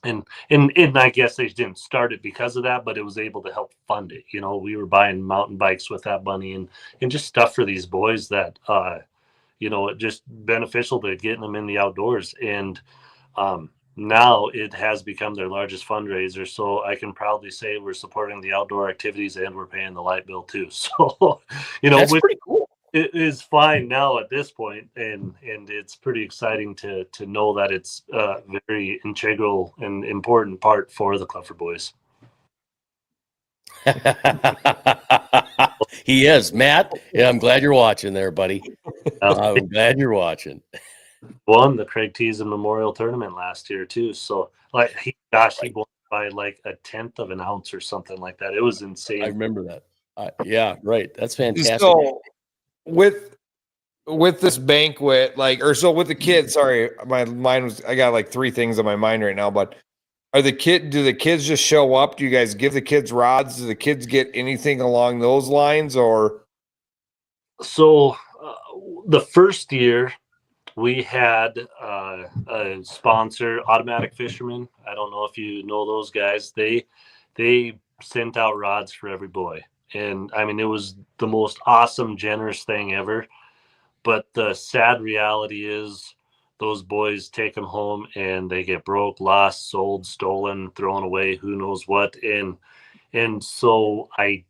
and I guess they didn't start it because of that, but it was able to help fund it. We were buying mountain bikes with that money and just stuff for these boys that just beneficial to getting them in the outdoors. And now it has become their largest fundraiser, so I can proudly say we're supporting the outdoor activities and we're paying the light bill too. So that's pretty cool. It is fine now at this point, and it's pretty exciting to know that it's a very integral and important part for the Club for Boys. He is, Matt. Yeah, I'm glad you're watching there, buddy. I'm glad you're watching. Won the Craig Teason Memorial Tournament last year too. So he won by like 1/10 of an ounce or something like that. It was insane. I remember that. Yeah, right. That's fantastic. So with this banquet, with the kids, sorry, my mind was, I got like three things on my mind right now, but Do the kids just show up? Do you guys give the kids rods? Do the kids get anything along those lines, or? So the first year we had a sponsor, Automatic Fisherman. I don't know if you know those guys. They sent out rods for every boy, and I mean it was the most awesome, generous thing ever. But the sad reality is those boys take them home and they get broke, lost, sold, stolen, thrown away, who knows what. And so I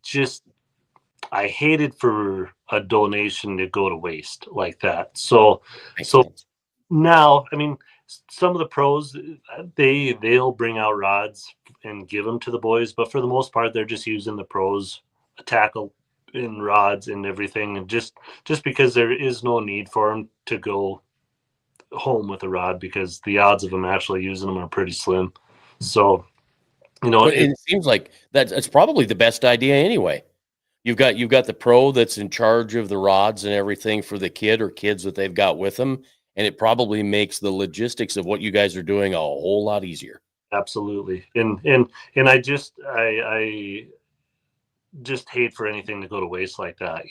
hated for a donation to go to waste like that. So Makes so sense. now, I mean, some of the pros they'll bring out rods and give them to the boys, but for the most part, they're just using the pros tackle and rods and everything, and just because there is no need for them to go home with a rod because the odds of them actually using them are pretty slim. So But it seems like that's probably the best idea anyway. You've got the pro that's in charge of the rods and everything for the kid or kids that they've got with them, and it probably makes the logistics of what you guys are doing a whole lot easier. absolutely, and I just hate for anything to go to waste like that,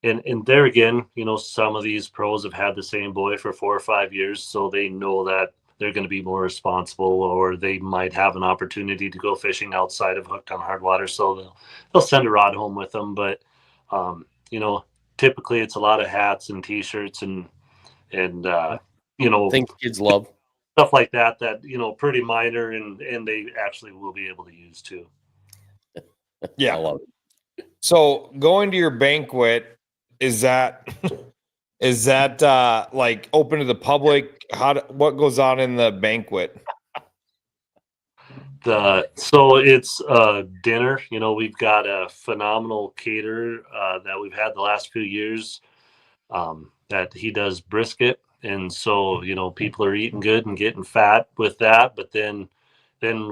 and there again, some of these pros have had the same boy for 4 or 5 years, so they know that they're going to be more responsible, or they might have an opportunity to go fishing outside of hooked on hard water, so they'll send a rod home with them. But um, you know, typically it's a lot of hats and t-shirts and Things kids love. stuff like that pretty minor, and they actually will be able to use too. I love it. So going to your banquet, is that like open to the public? What goes on in the banquet? So it's dinner. We've got a phenomenal caterer that we've had the last few years, that he does brisket, and so people are eating good and getting fat with that. But then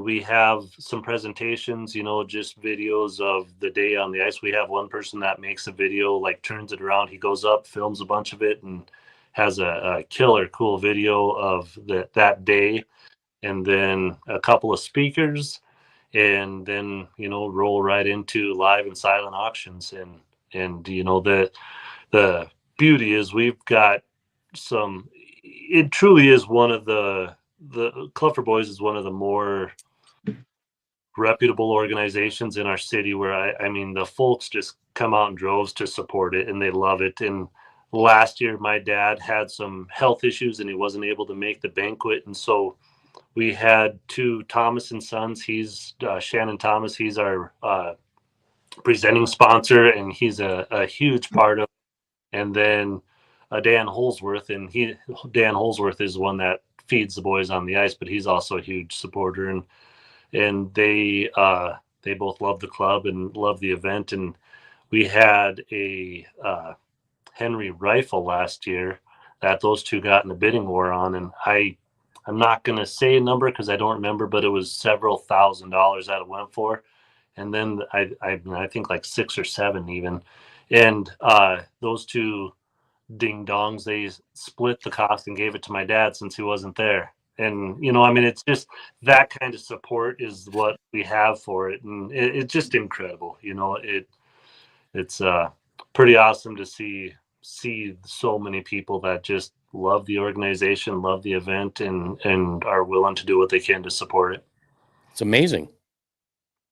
we have some presentations, just videos of the day on the ice. We have one person that makes a video, like turns it around. He goes up, films a bunch of it, and has a killer cool video of that day. And then a couple of speakers, and then roll right into live and silent auctions. And the beauty is we've got some. It truly is one of the Club for Boys is one of the more reputable organizations in our city, where I mean the folks just come out in droves to support it, and they love it. And last year my dad had some health issues and he wasn't able to make the banquet, and so we had two Thomas and Sons. He's Shannon Thomas. He's our presenting sponsor, and he's a huge part of. And then Dan Holsworth, and Dan Holsworth is one that feeds the boys on the ice, but he's also a huge supporter. And they both love the club and love the event. And we had a Henry rifle last year that those two got in a bidding war on, and I'm not going to say a number because I don't remember, but it was several $1,000s that it went for. And then I think like 6 or 7 even. And those two ding dongs, they split the cost and gave it to my dad since he wasn't there. And, I mean, it's just that kind of support is what we have for it. And it's just incredible. It's pretty awesome to see so many people that just love the organization, love the event, and are willing to do what they can to support it. It's amazing.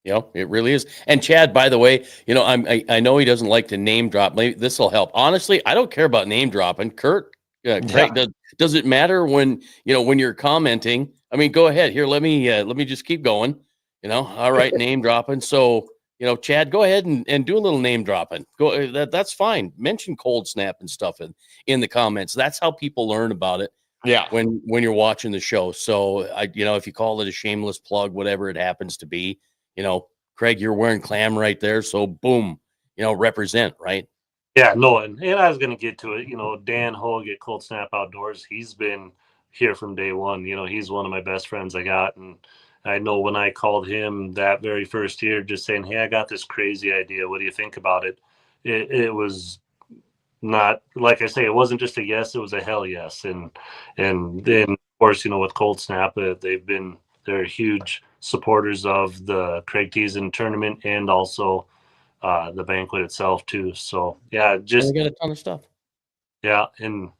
It really is. And Chad, by the way, I know he doesn't like to name drop. Maybe this will help. Honestly, I don't care about name dropping. Craig, does it matter when you're commenting? I mean, go ahead. Here, let me just keep going. All right, name dropping. So, Chad, go ahead and do a little name dropping. That's fine. Mention Cold Snap and stuff in the comments. That's how people learn about it. Yeah. When you're watching the show. So if you call it a shameless plug, whatever it happens to be, Craig, you're wearing clam right there. So boom, represent, right? Yeah, no, and I was going to get to it. Dan Hogue at Cold Snap Outdoors, he's been here from day one. He's one of my best friends I got. And I know when I called him that very first year, just saying, hey, I got this crazy idea. What do you think about it? It was not, like I say, it wasn't just a yes, it was a hell yes. And then, of course, with Cold Snap, they've been they're huge supporters of the Craig Teason tournament and also the banquet itself too. So yeah, just we got a ton of stuff. Yeah, and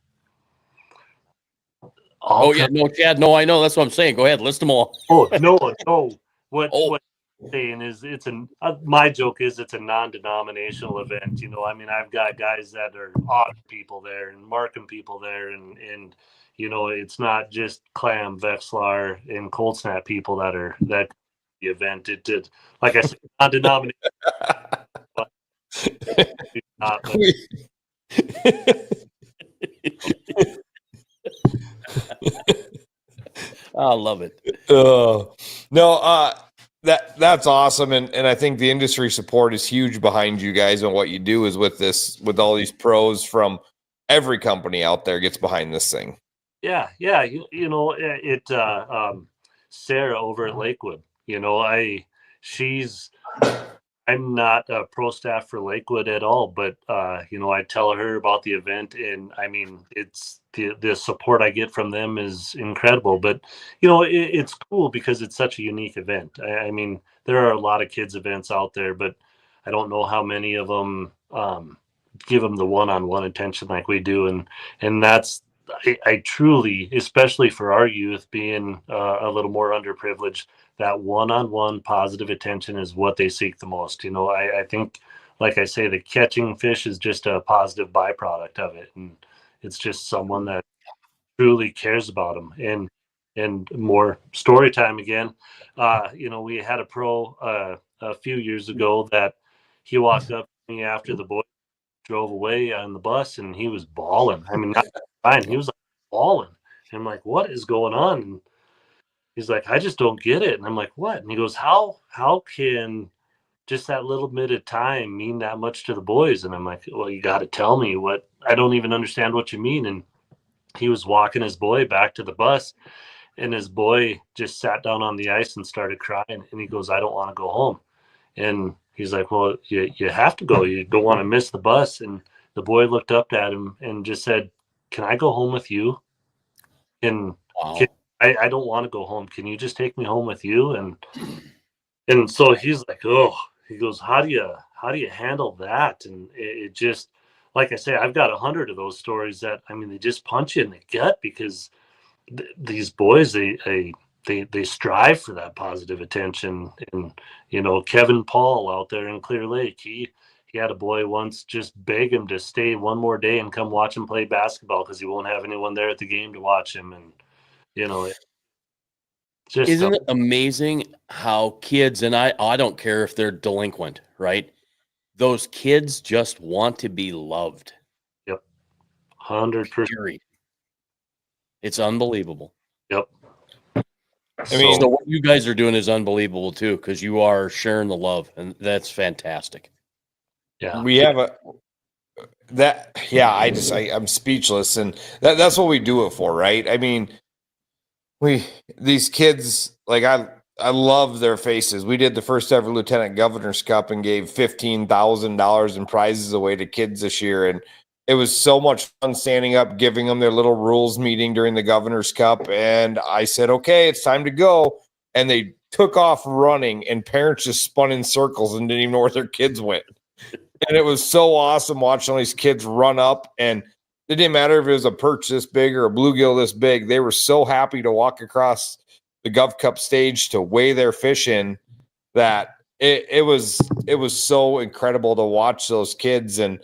no, Chad. No, I know. That's what I'm saying. Go ahead, list them all. Oh no. What I'm saying is my joke is it's a non-denominational event. I mean, I've got guys that are odd people there and Markham people there, and it's not just Clam, Vexlar, and Cold Snap people that the event. It did, like I said, non-denominational. I love it. That's awesome, and I think the industry support is huge behind you guys, and what you do is with all these pros from every company out there gets behind this thing. Yeah. Sarah over at Lakewood, I'm not a pro staff for Lakewood at all, but I tell her about the event, and I mean, it's the support I get from them is incredible. But it's cool because it's such a unique event. I mean, there are a lot of kids events out there, but I don't know how many of them give them the one-on-one attention like we do, and that's I truly, especially for our youth being a little more underprivileged, that one-on-one positive attention is what they seek the most. I think, like I say, the catching fish is just a positive byproduct of it, and it's just someone that truly cares about them. And more story time again. We had a pro a few years ago that he walked up to me after the boys drove away on the bus, and he was bawling. I mean, not fine. He was like bawling. And I'm like, what is going on? And he's like, I just don't get it. And I'm like, what? And he goes, how can just that little bit of time mean that much to the boys? And I'm like, well, you got to tell me what. I don't even understand what you mean. And he was walking his boy back to the bus, and his boy just sat down on the ice and started crying. And he goes, I don't want to go home. And he's like, well, you have to go. You don't want to miss the bus. And the boy looked up at him and just said, can I go home with you? And wow. I don't want to go home. Can you just take me home with you? And so he's like, oh, he goes, how do you handle that? And it just, like I say, I've got 100 of those stories that, I mean, they just punch you in the gut because these boys, they strive for that positive attention. And Kevin Paul out there in Clear Lake, he had a boy once just beg him to stay one more day and come watch him play basketball because he won't have anyone there at the game to watch him. And just isn't it amazing how kids, and I don't care if they're delinquent, right? Those kids just want to be loved. Yep. 100%. It's unbelievable. Yep. I mean, so what you guys are doing is unbelievable too, because you are sharing the love, and that's fantastic. Yeah, we have I'm speechless, and that's what we do it for, right? I mean, these kids, like I love their faces. We did the first ever Lieutenant Governor's Cup and gave $15,000 in prizes away to kids this year, and it was so much fun standing up, giving them their little rules meeting during the Governor's Cup. And I said, okay, it's time to go. And they took off running, and parents just spun in circles and didn't even know where their kids went. And it was so awesome watching all these kids run up, and it didn't matter if it was a perch this big or a bluegill this big. They were so happy to walk across the Gov Cup stage to weigh their fish in that it was so incredible to watch those kids. And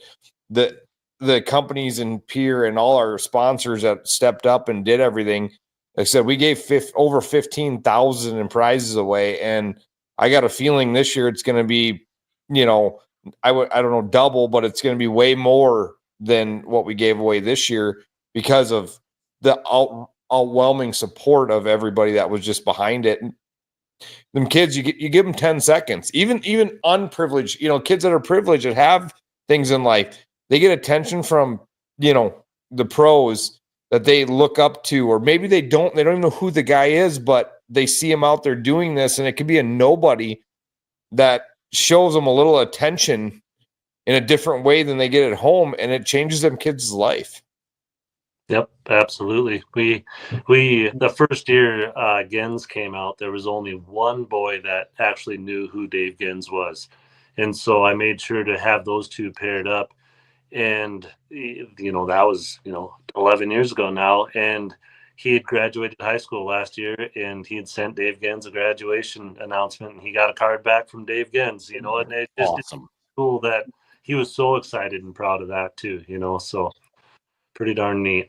the companies and Pier and all our sponsors that stepped up and did everything. Like I said, we gave over 15,000 in prizes away, and I got a feeling this year it's going to be, I don't know, double, but it's going to be way more than what we gave away this year because of the overwhelming support of everybody that was just behind it. And them kids, you give them 10 seconds, even unprivileged, kids that are privileged that have things in life, they get attention from, the pros that they look up to, or maybe they don't even know who the guy is, but they see him out there doing this, and it could be a nobody that shows them a little attention in a different way than they get at home, and it changes them kids' life. Yep, absolutely. We the first year Gens came out, there was only one boy that actually knew who Dave Gens was, and so I made sure to have those two paired up. And that was 11 years ago now, and he had graduated high school last year, and he had sent Dave Gens a graduation announcement, and he got a card back from Dave Gens. And it's Awesome. cool that he was so excited and proud of that too. So pretty darn neat.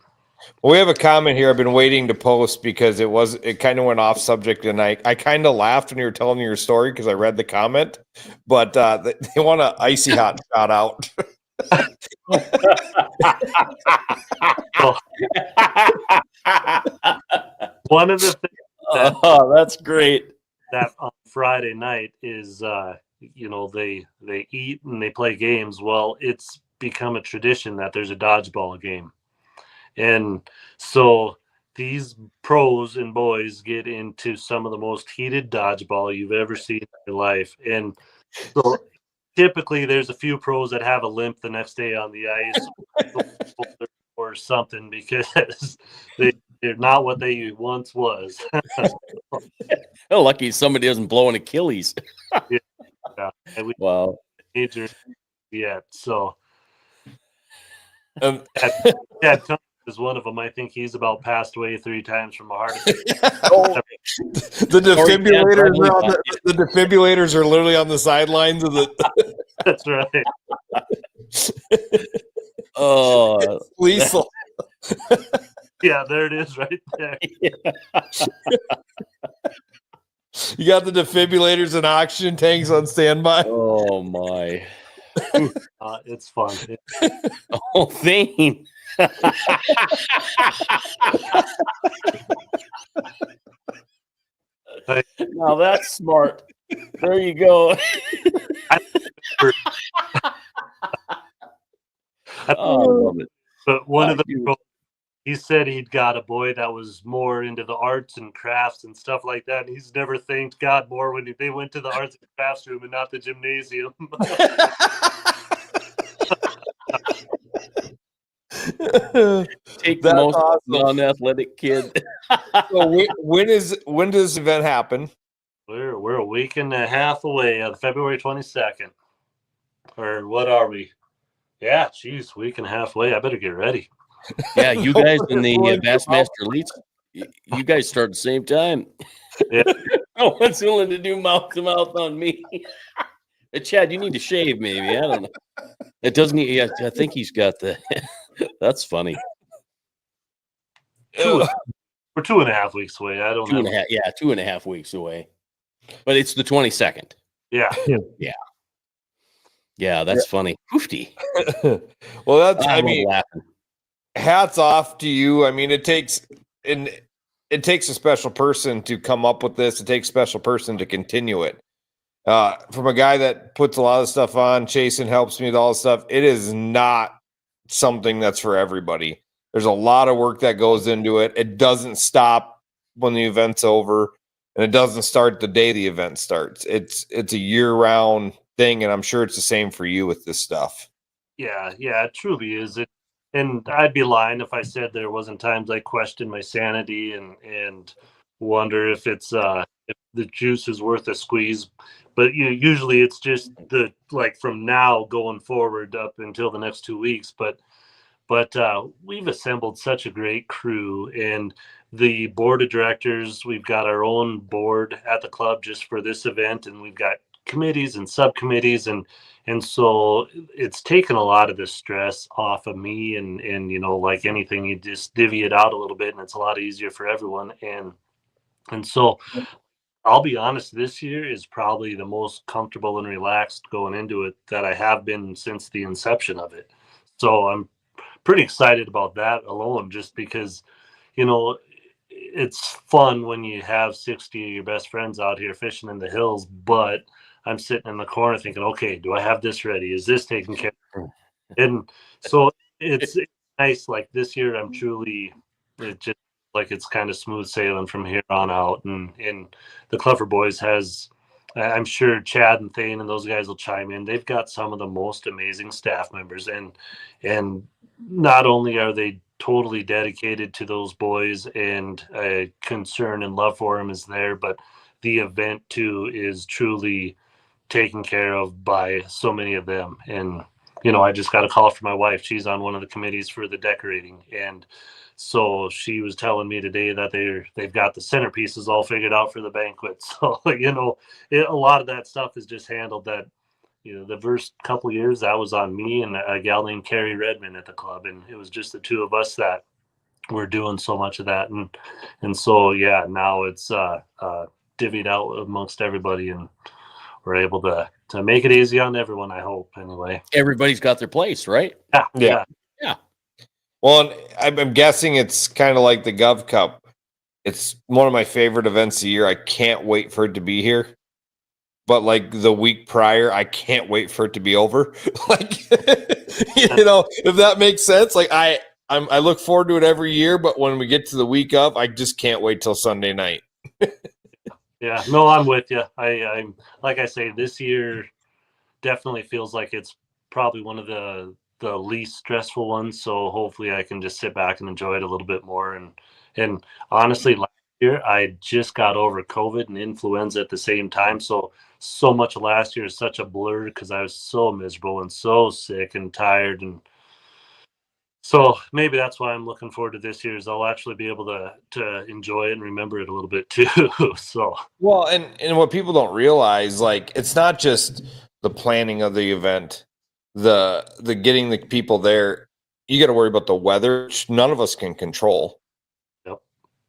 Well, we have a comment here I've been waiting to post because it kind of went off subject, and I kind of laughed when you were telling me your story because I read the comment, but they want an icy hot shout out. So, one of the things that's great. that on Friday night is they eat and they play games. Well, it's become a tradition that there's a dodgeball game. And so these pros and boys get into some of the most heated dodgeball you've ever seen in your life. And so typically there's a few pros that have a limp the next day on the ice or something because they're not what they once was. Oh, lucky somebody doesn't blow an Achilles. Yeah. Wow. Major yet. So Um, Chad is one of them. I think he's about passed away 3 times from a heart attack. the defibrillators are literally on the sidelines of the. That's right. Oh, lethal. Yeah, there it is, right there. You got the defibrillators and oxygen tanks on standby. Oh my! It's fun. Oh, Thane. Now that's smart. There you go. But one of the people, he said he'd got a boy that was more into the arts and crafts and stuff like that. And he's never thanked God more when they went to the arts and crafts room and not the gymnasium. Take the most non-athletic kid. So when does this event happen? We're a week and a half away, February 22nd. Or what are we? Yeah, geez, week and a half away. I better get ready. Yeah, you guys in the Bassmaster Elites, you guys start at the same time. Yeah. No one's willing to do mouth to mouth on me. Chad, you need to shave, maybe. I don't know. It doesn't. I think he's got the. That's funny. We're 2.5 weeks away. I don't know. 2.5. Yeah, 2.5 weeks away. But it's the 22nd. Yeah. Yeah, that's funny. Hoofty. Well, that's. I mean, laughing. Hats off to you. I mean, it takes a special person to come up with this. It takes a special person to continue it. From a guy that puts a lot of stuff on, Chasen helps me with all the stuff. It is not something that's for everybody. There's a lot of work that goes into it. It doesn't stop when the event's over, and it doesn't start the day the event starts. It's a year-round thing, and I'm sure it's the same for you with this stuff. Yeah, it truly is. And I'd be lying if I said there wasn't times I questioned my sanity and wonder if it's if the juice is worth a squeeze. But usually it's just from now going forward up until the next 2 weeks. But we've assembled such a great crew, and the board of directors, we've got our own board at the club just for this event, and we've got committees and subcommittees, and so it's taken a lot of the stress off of me, and like anything, you just divvy it out a little bit and it's a lot easier for everyone. And so I'll be honest, this year is probably the most comfortable and relaxed going into it that I have been since the inception of it. So I'm pretty excited about that alone, just because it's fun when you have 60 of your best friends out here fishing in the hills, but I'm sitting in the corner thinking, okay, do I have this ready? Is this taken care of? And so it's nice. Like this year, I'm truly, it just like it's kind of smooth sailing from here on out. And the Clever Boys has, I'm sure Chad and Thane and those guys will chime in. They've got some of the most amazing staff members, and not only are they totally dedicated to those boys, and concern and love for them is there. But the event too is truly taken care of by so many of them. And I just got a call from my wife. She's on one of the committees for the decorating, and so she was telling me today that they've got the centerpieces all figured out for the banquet. So a lot of that stuff is just handled. That the first couple of years that was on me and a gal named Carrie Redmond at the club, and it was just the two of us that were doing so much of that. And so yeah, now it's divvied out amongst everybody, and we're able to make it easy on everyone, I hope, anyway. Everybody's got their place, right? Yeah. Well, I'm guessing it's kind of like the Gov Cup. It's one of my favorite events a year. I can't wait for it to be here. But like the week prior, I can't wait for it to be over. Like, if that makes sense. Like I look forward to it every year, but when we get to the week of, I just can't wait till Sunday night. Yeah, no, I'm with you. I'm like I say, this year definitely feels like it's probably one of the least stressful ones. So hopefully I can just sit back and enjoy it a little bit more. And honestly, last year I just got over COVID and influenza at the same time. So much of last year is such a blur because I was so miserable and so sick and tired. And so maybe that's why I'm looking forward to this year, is I'll actually be able to enjoy it and remember it a little bit too. So well, and what people don't realize, like, it's not just the planning of the event, the getting the people there. You got to worry about the weather, which none of us can control. Yep.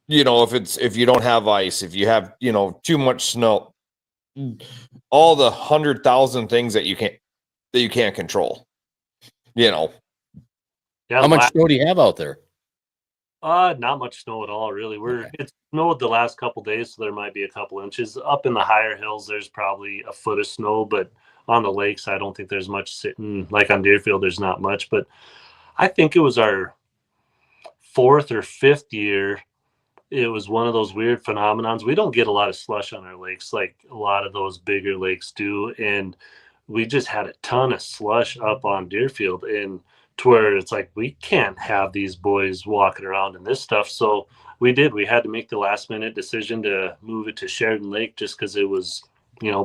If you don't have ice, if you have too much snow, all the 100,000 things that you can't control. Yeah, How much snow do you have out there? Not much snow at all, really. It's snowed the last couple days, so there might be a couple inches. Up in the higher hills, there's probably a foot of snow, but on the lakes, I don't think there's much sitting. Like on Deerfield, there's not much. But I think it was our 4th or 5th year. It was one of those weird phenomenons. We don't get a lot of slush on our lakes like a lot of those bigger lakes do, and we just had a ton of slush up on Deerfield, and to where it's like, we can't have these boys walking around in this stuff. So we had to make the last minute decision to move it to Sheridan Lake just because it was,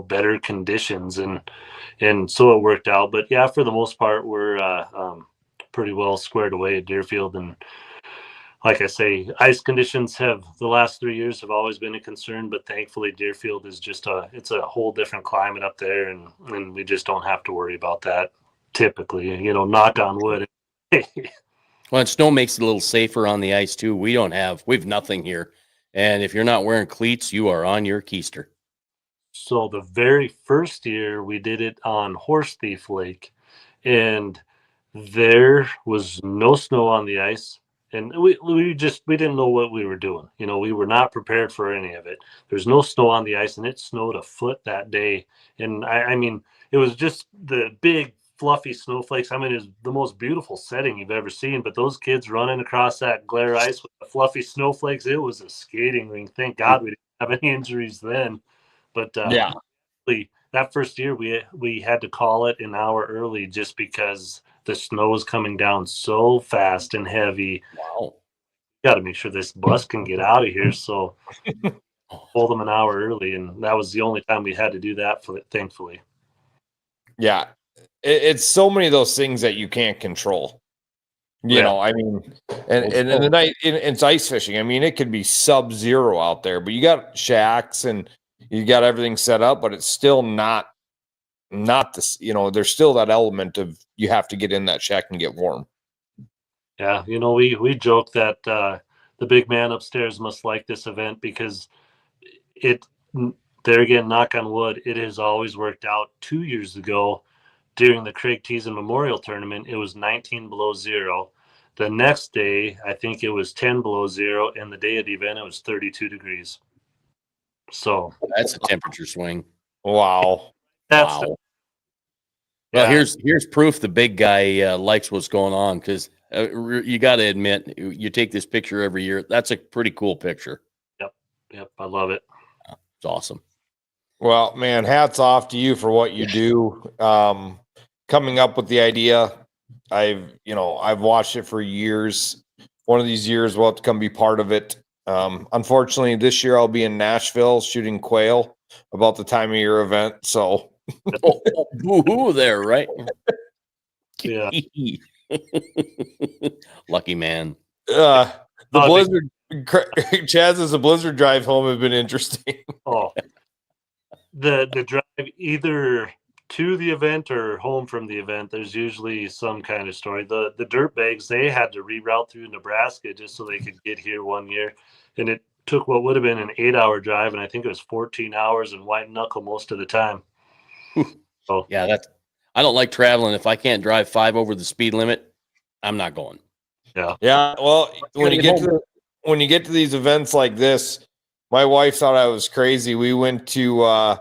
better conditions. And so it worked out. But yeah, for the most part, we're pretty well squared away at Deerfield. And like I say, ice conditions the last 3 years have always been a concern, but thankfully Deerfield is it's a whole different climate up there. And we just don't have to worry about that. Typically, knock on wood. Well, and snow makes it a little safer on the ice too. We've nothing here. And if you're not wearing cleats, you are on your keister. So the very first year we did it on Horse Thief Lake, and there was no snow on the ice. And we didn't know what we were doing. We were not prepared for any of it. There's no snow on the ice, and it snowed a foot that day. And I mean, it was just the big fluffy snowflakes. I mean, it's the most beautiful setting you've ever seen, but those kids running across that glare ice with the fluffy snowflakes, it was a skating rink. Thank God we didn't have any injuries then. But that first year we had to call it an hour early just because the snow was coming down so fast and heavy. Wow. Got to make sure this bus can get out of here. So pulled them an hour early, and that was the only time we had to do that, thankfully. Yeah. It's so many of those things that you can't control. I mean, and in the night, it's ice fishing. I mean, it could be sub-zero out there, but you got shacks and you got everything set up, but it's still not this, there's still that element of you have to get in that shack and get warm. Yeah. We joke that the big man upstairs must like this event because there again, knock on wood, it has always worked out. 2 years ago, during the Craig Teason Memorial Tournament, it was 19 below zero. The next day, I think it was 10 below zero, and the day of the event, it was 32 degrees. So that's a temperature swing. Wow. Well, here's proof the big guy likes what's going on, because you got to admit, you take this picture every year. That's a pretty cool picture. Yep. I love it. It's awesome. Well, man, hats off to you for what you do. Coming up with the idea, I've watched it for years. one of these years we'll have to come be part of it. Unfortunately, this year I'll be in Nashville shooting quail about the time of your event. So boo-hoo there, right? Yeah. Lucky man. the blizzard, Chaz's a blizzard drive home have been interesting. Oh, the drive either to the event or home from the event, there's usually some kind of story. The dirt bags, they had to reroute through Nebraska just so they could get here one year, and it took what would have been an 8-hour drive, and I think it was 14 hours and white knuckle most of the time. So yeah, I don't like traveling. If I can't drive 5 over the speed limit, I'm not going. Yeah. Well, when you get to these events like this, my wife thought I was crazy. We went to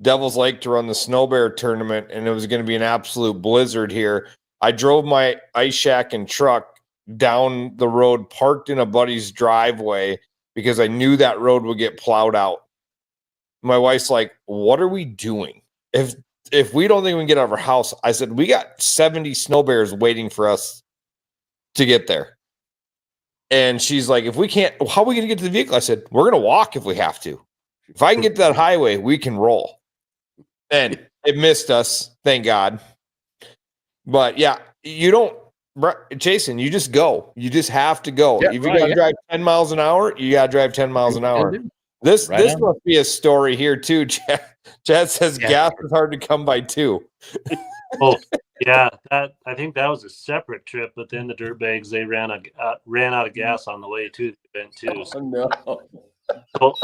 Devil's Lake to run the Snow Bear tournament, and it was going to be an absolute blizzard here. I drove my ice shack and truck down the road, parked in a buddy's driveway because I knew that road would get plowed out. My wife's like, "What are we doing? If we don't think we can get out of our house," I said, "We got 70 snow bears waiting for us to get there." And she's like, "If we can't, how are we going to get to the vehicle?" I said, "We're going to walk if we have to. If I can get to that highway, we can roll." And it missed us, thank God. But yeah, you don't, Jason, you just go. You just have to go. Yeah, if you got to drive 10 miles an hour, you got to drive 10 miles an hour. This must be a story here too. Chad says gas is hard to come by too. Oh, yeah, I think that was a separate trip, but then the dirt bags, they ran out of gas on the way to the event too. Oh, no. So,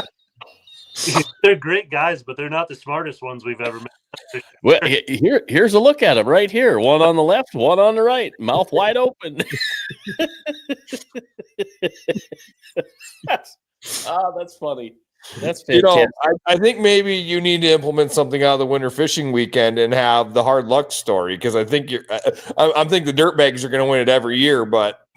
they're great guys, but they're not the smartest ones we've ever met. Well, here's a look at them right here. One on the left, one on the right, mouth wide open. That's funny. That's fantastic. I think maybe you need to implement something out of the winter fishing weekend and have the hard luck story, because I think I'm thinking the dirt bags are going to win it every year, but.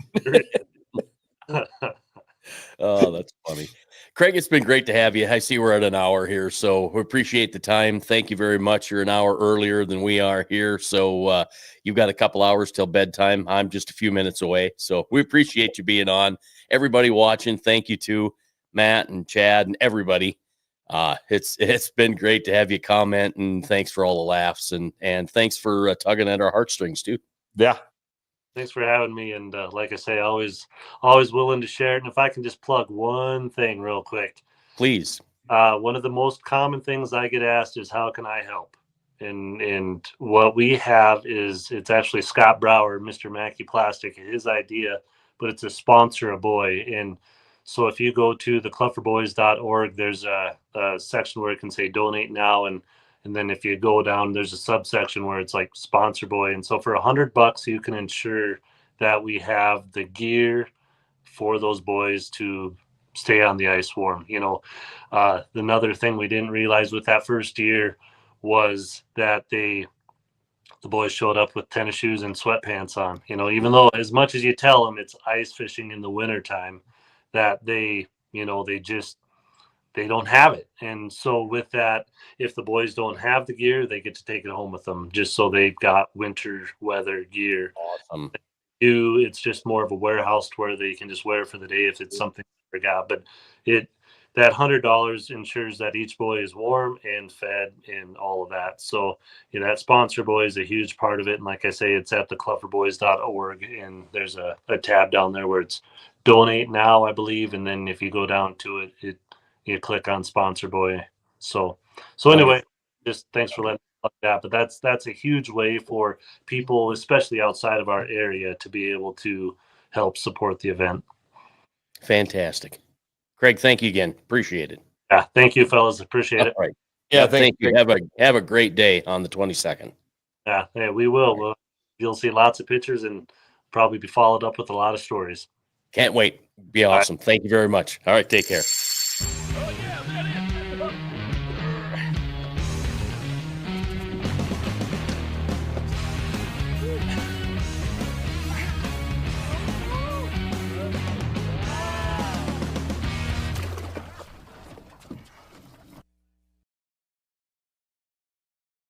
Oh, that's funny. Craig, it's been great to have you. I see we're at an hour here, so we appreciate the time. Thank you very much. You're an hour earlier than we are here, so you've got a couple hours till bedtime. I'm just a few minutes away, so we appreciate you being on. Everybody watching, thank you to Matt and Chad and everybody. It's been great to have you comment, and thanks for all the laughs, and thanks for tugging at our heartstrings too. Yeah. Thanks for having me. And like I say, always willing to share it. And if I can just plug one thing real quick. Please. One of the most common things I get asked is, how can I help? And what we have is, it's actually Scott Brower, Mr. Mackey Plastic, his idea, but it's a sponsor a boy. And so if you go to theclubforboys.org, there's a section where it can say donate now. And then if you go down, there's a subsection where it's like sponsor boy. And so for $100, you can ensure that we have the gear for those boys to stay on the ice warm. Another thing we didn't realize with that first year was that the boys showed up with tennis shoes and sweatpants on, even though as much as you tell them it's ice fishing in the wintertime, that they don't have it. And so with that, if the boys don't have the gear, they get to take it home with them, just so they've got winter weather gear. Awesome. It's just more of a warehouse to where they can just wear it for the day if it's something they forgot. But that $100 ensures that each boy is warm and fed and all of that. So that sponsor boy is a huge part of it. And like I say, it's at theclubforboys.org, and there's a tab down there where it's donate now, I believe. And then if you go down to it, you click on sponsor boy. So anyway, just thanks for letting me that. But that's a huge way for people, especially outside of our area, to be able to help support the event. Fantastic. Craig, thank you again. Appreciate it. Yeah, thank you, fellas. Appreciate it. All right. Yeah, thank you. Have a great day on the 22nd. Yeah, we will. You'll see lots of pictures and probably be followed up with a lot of stories. Can't wait. Be awesome. Thank you very much. All right, take care. Oh, yeah,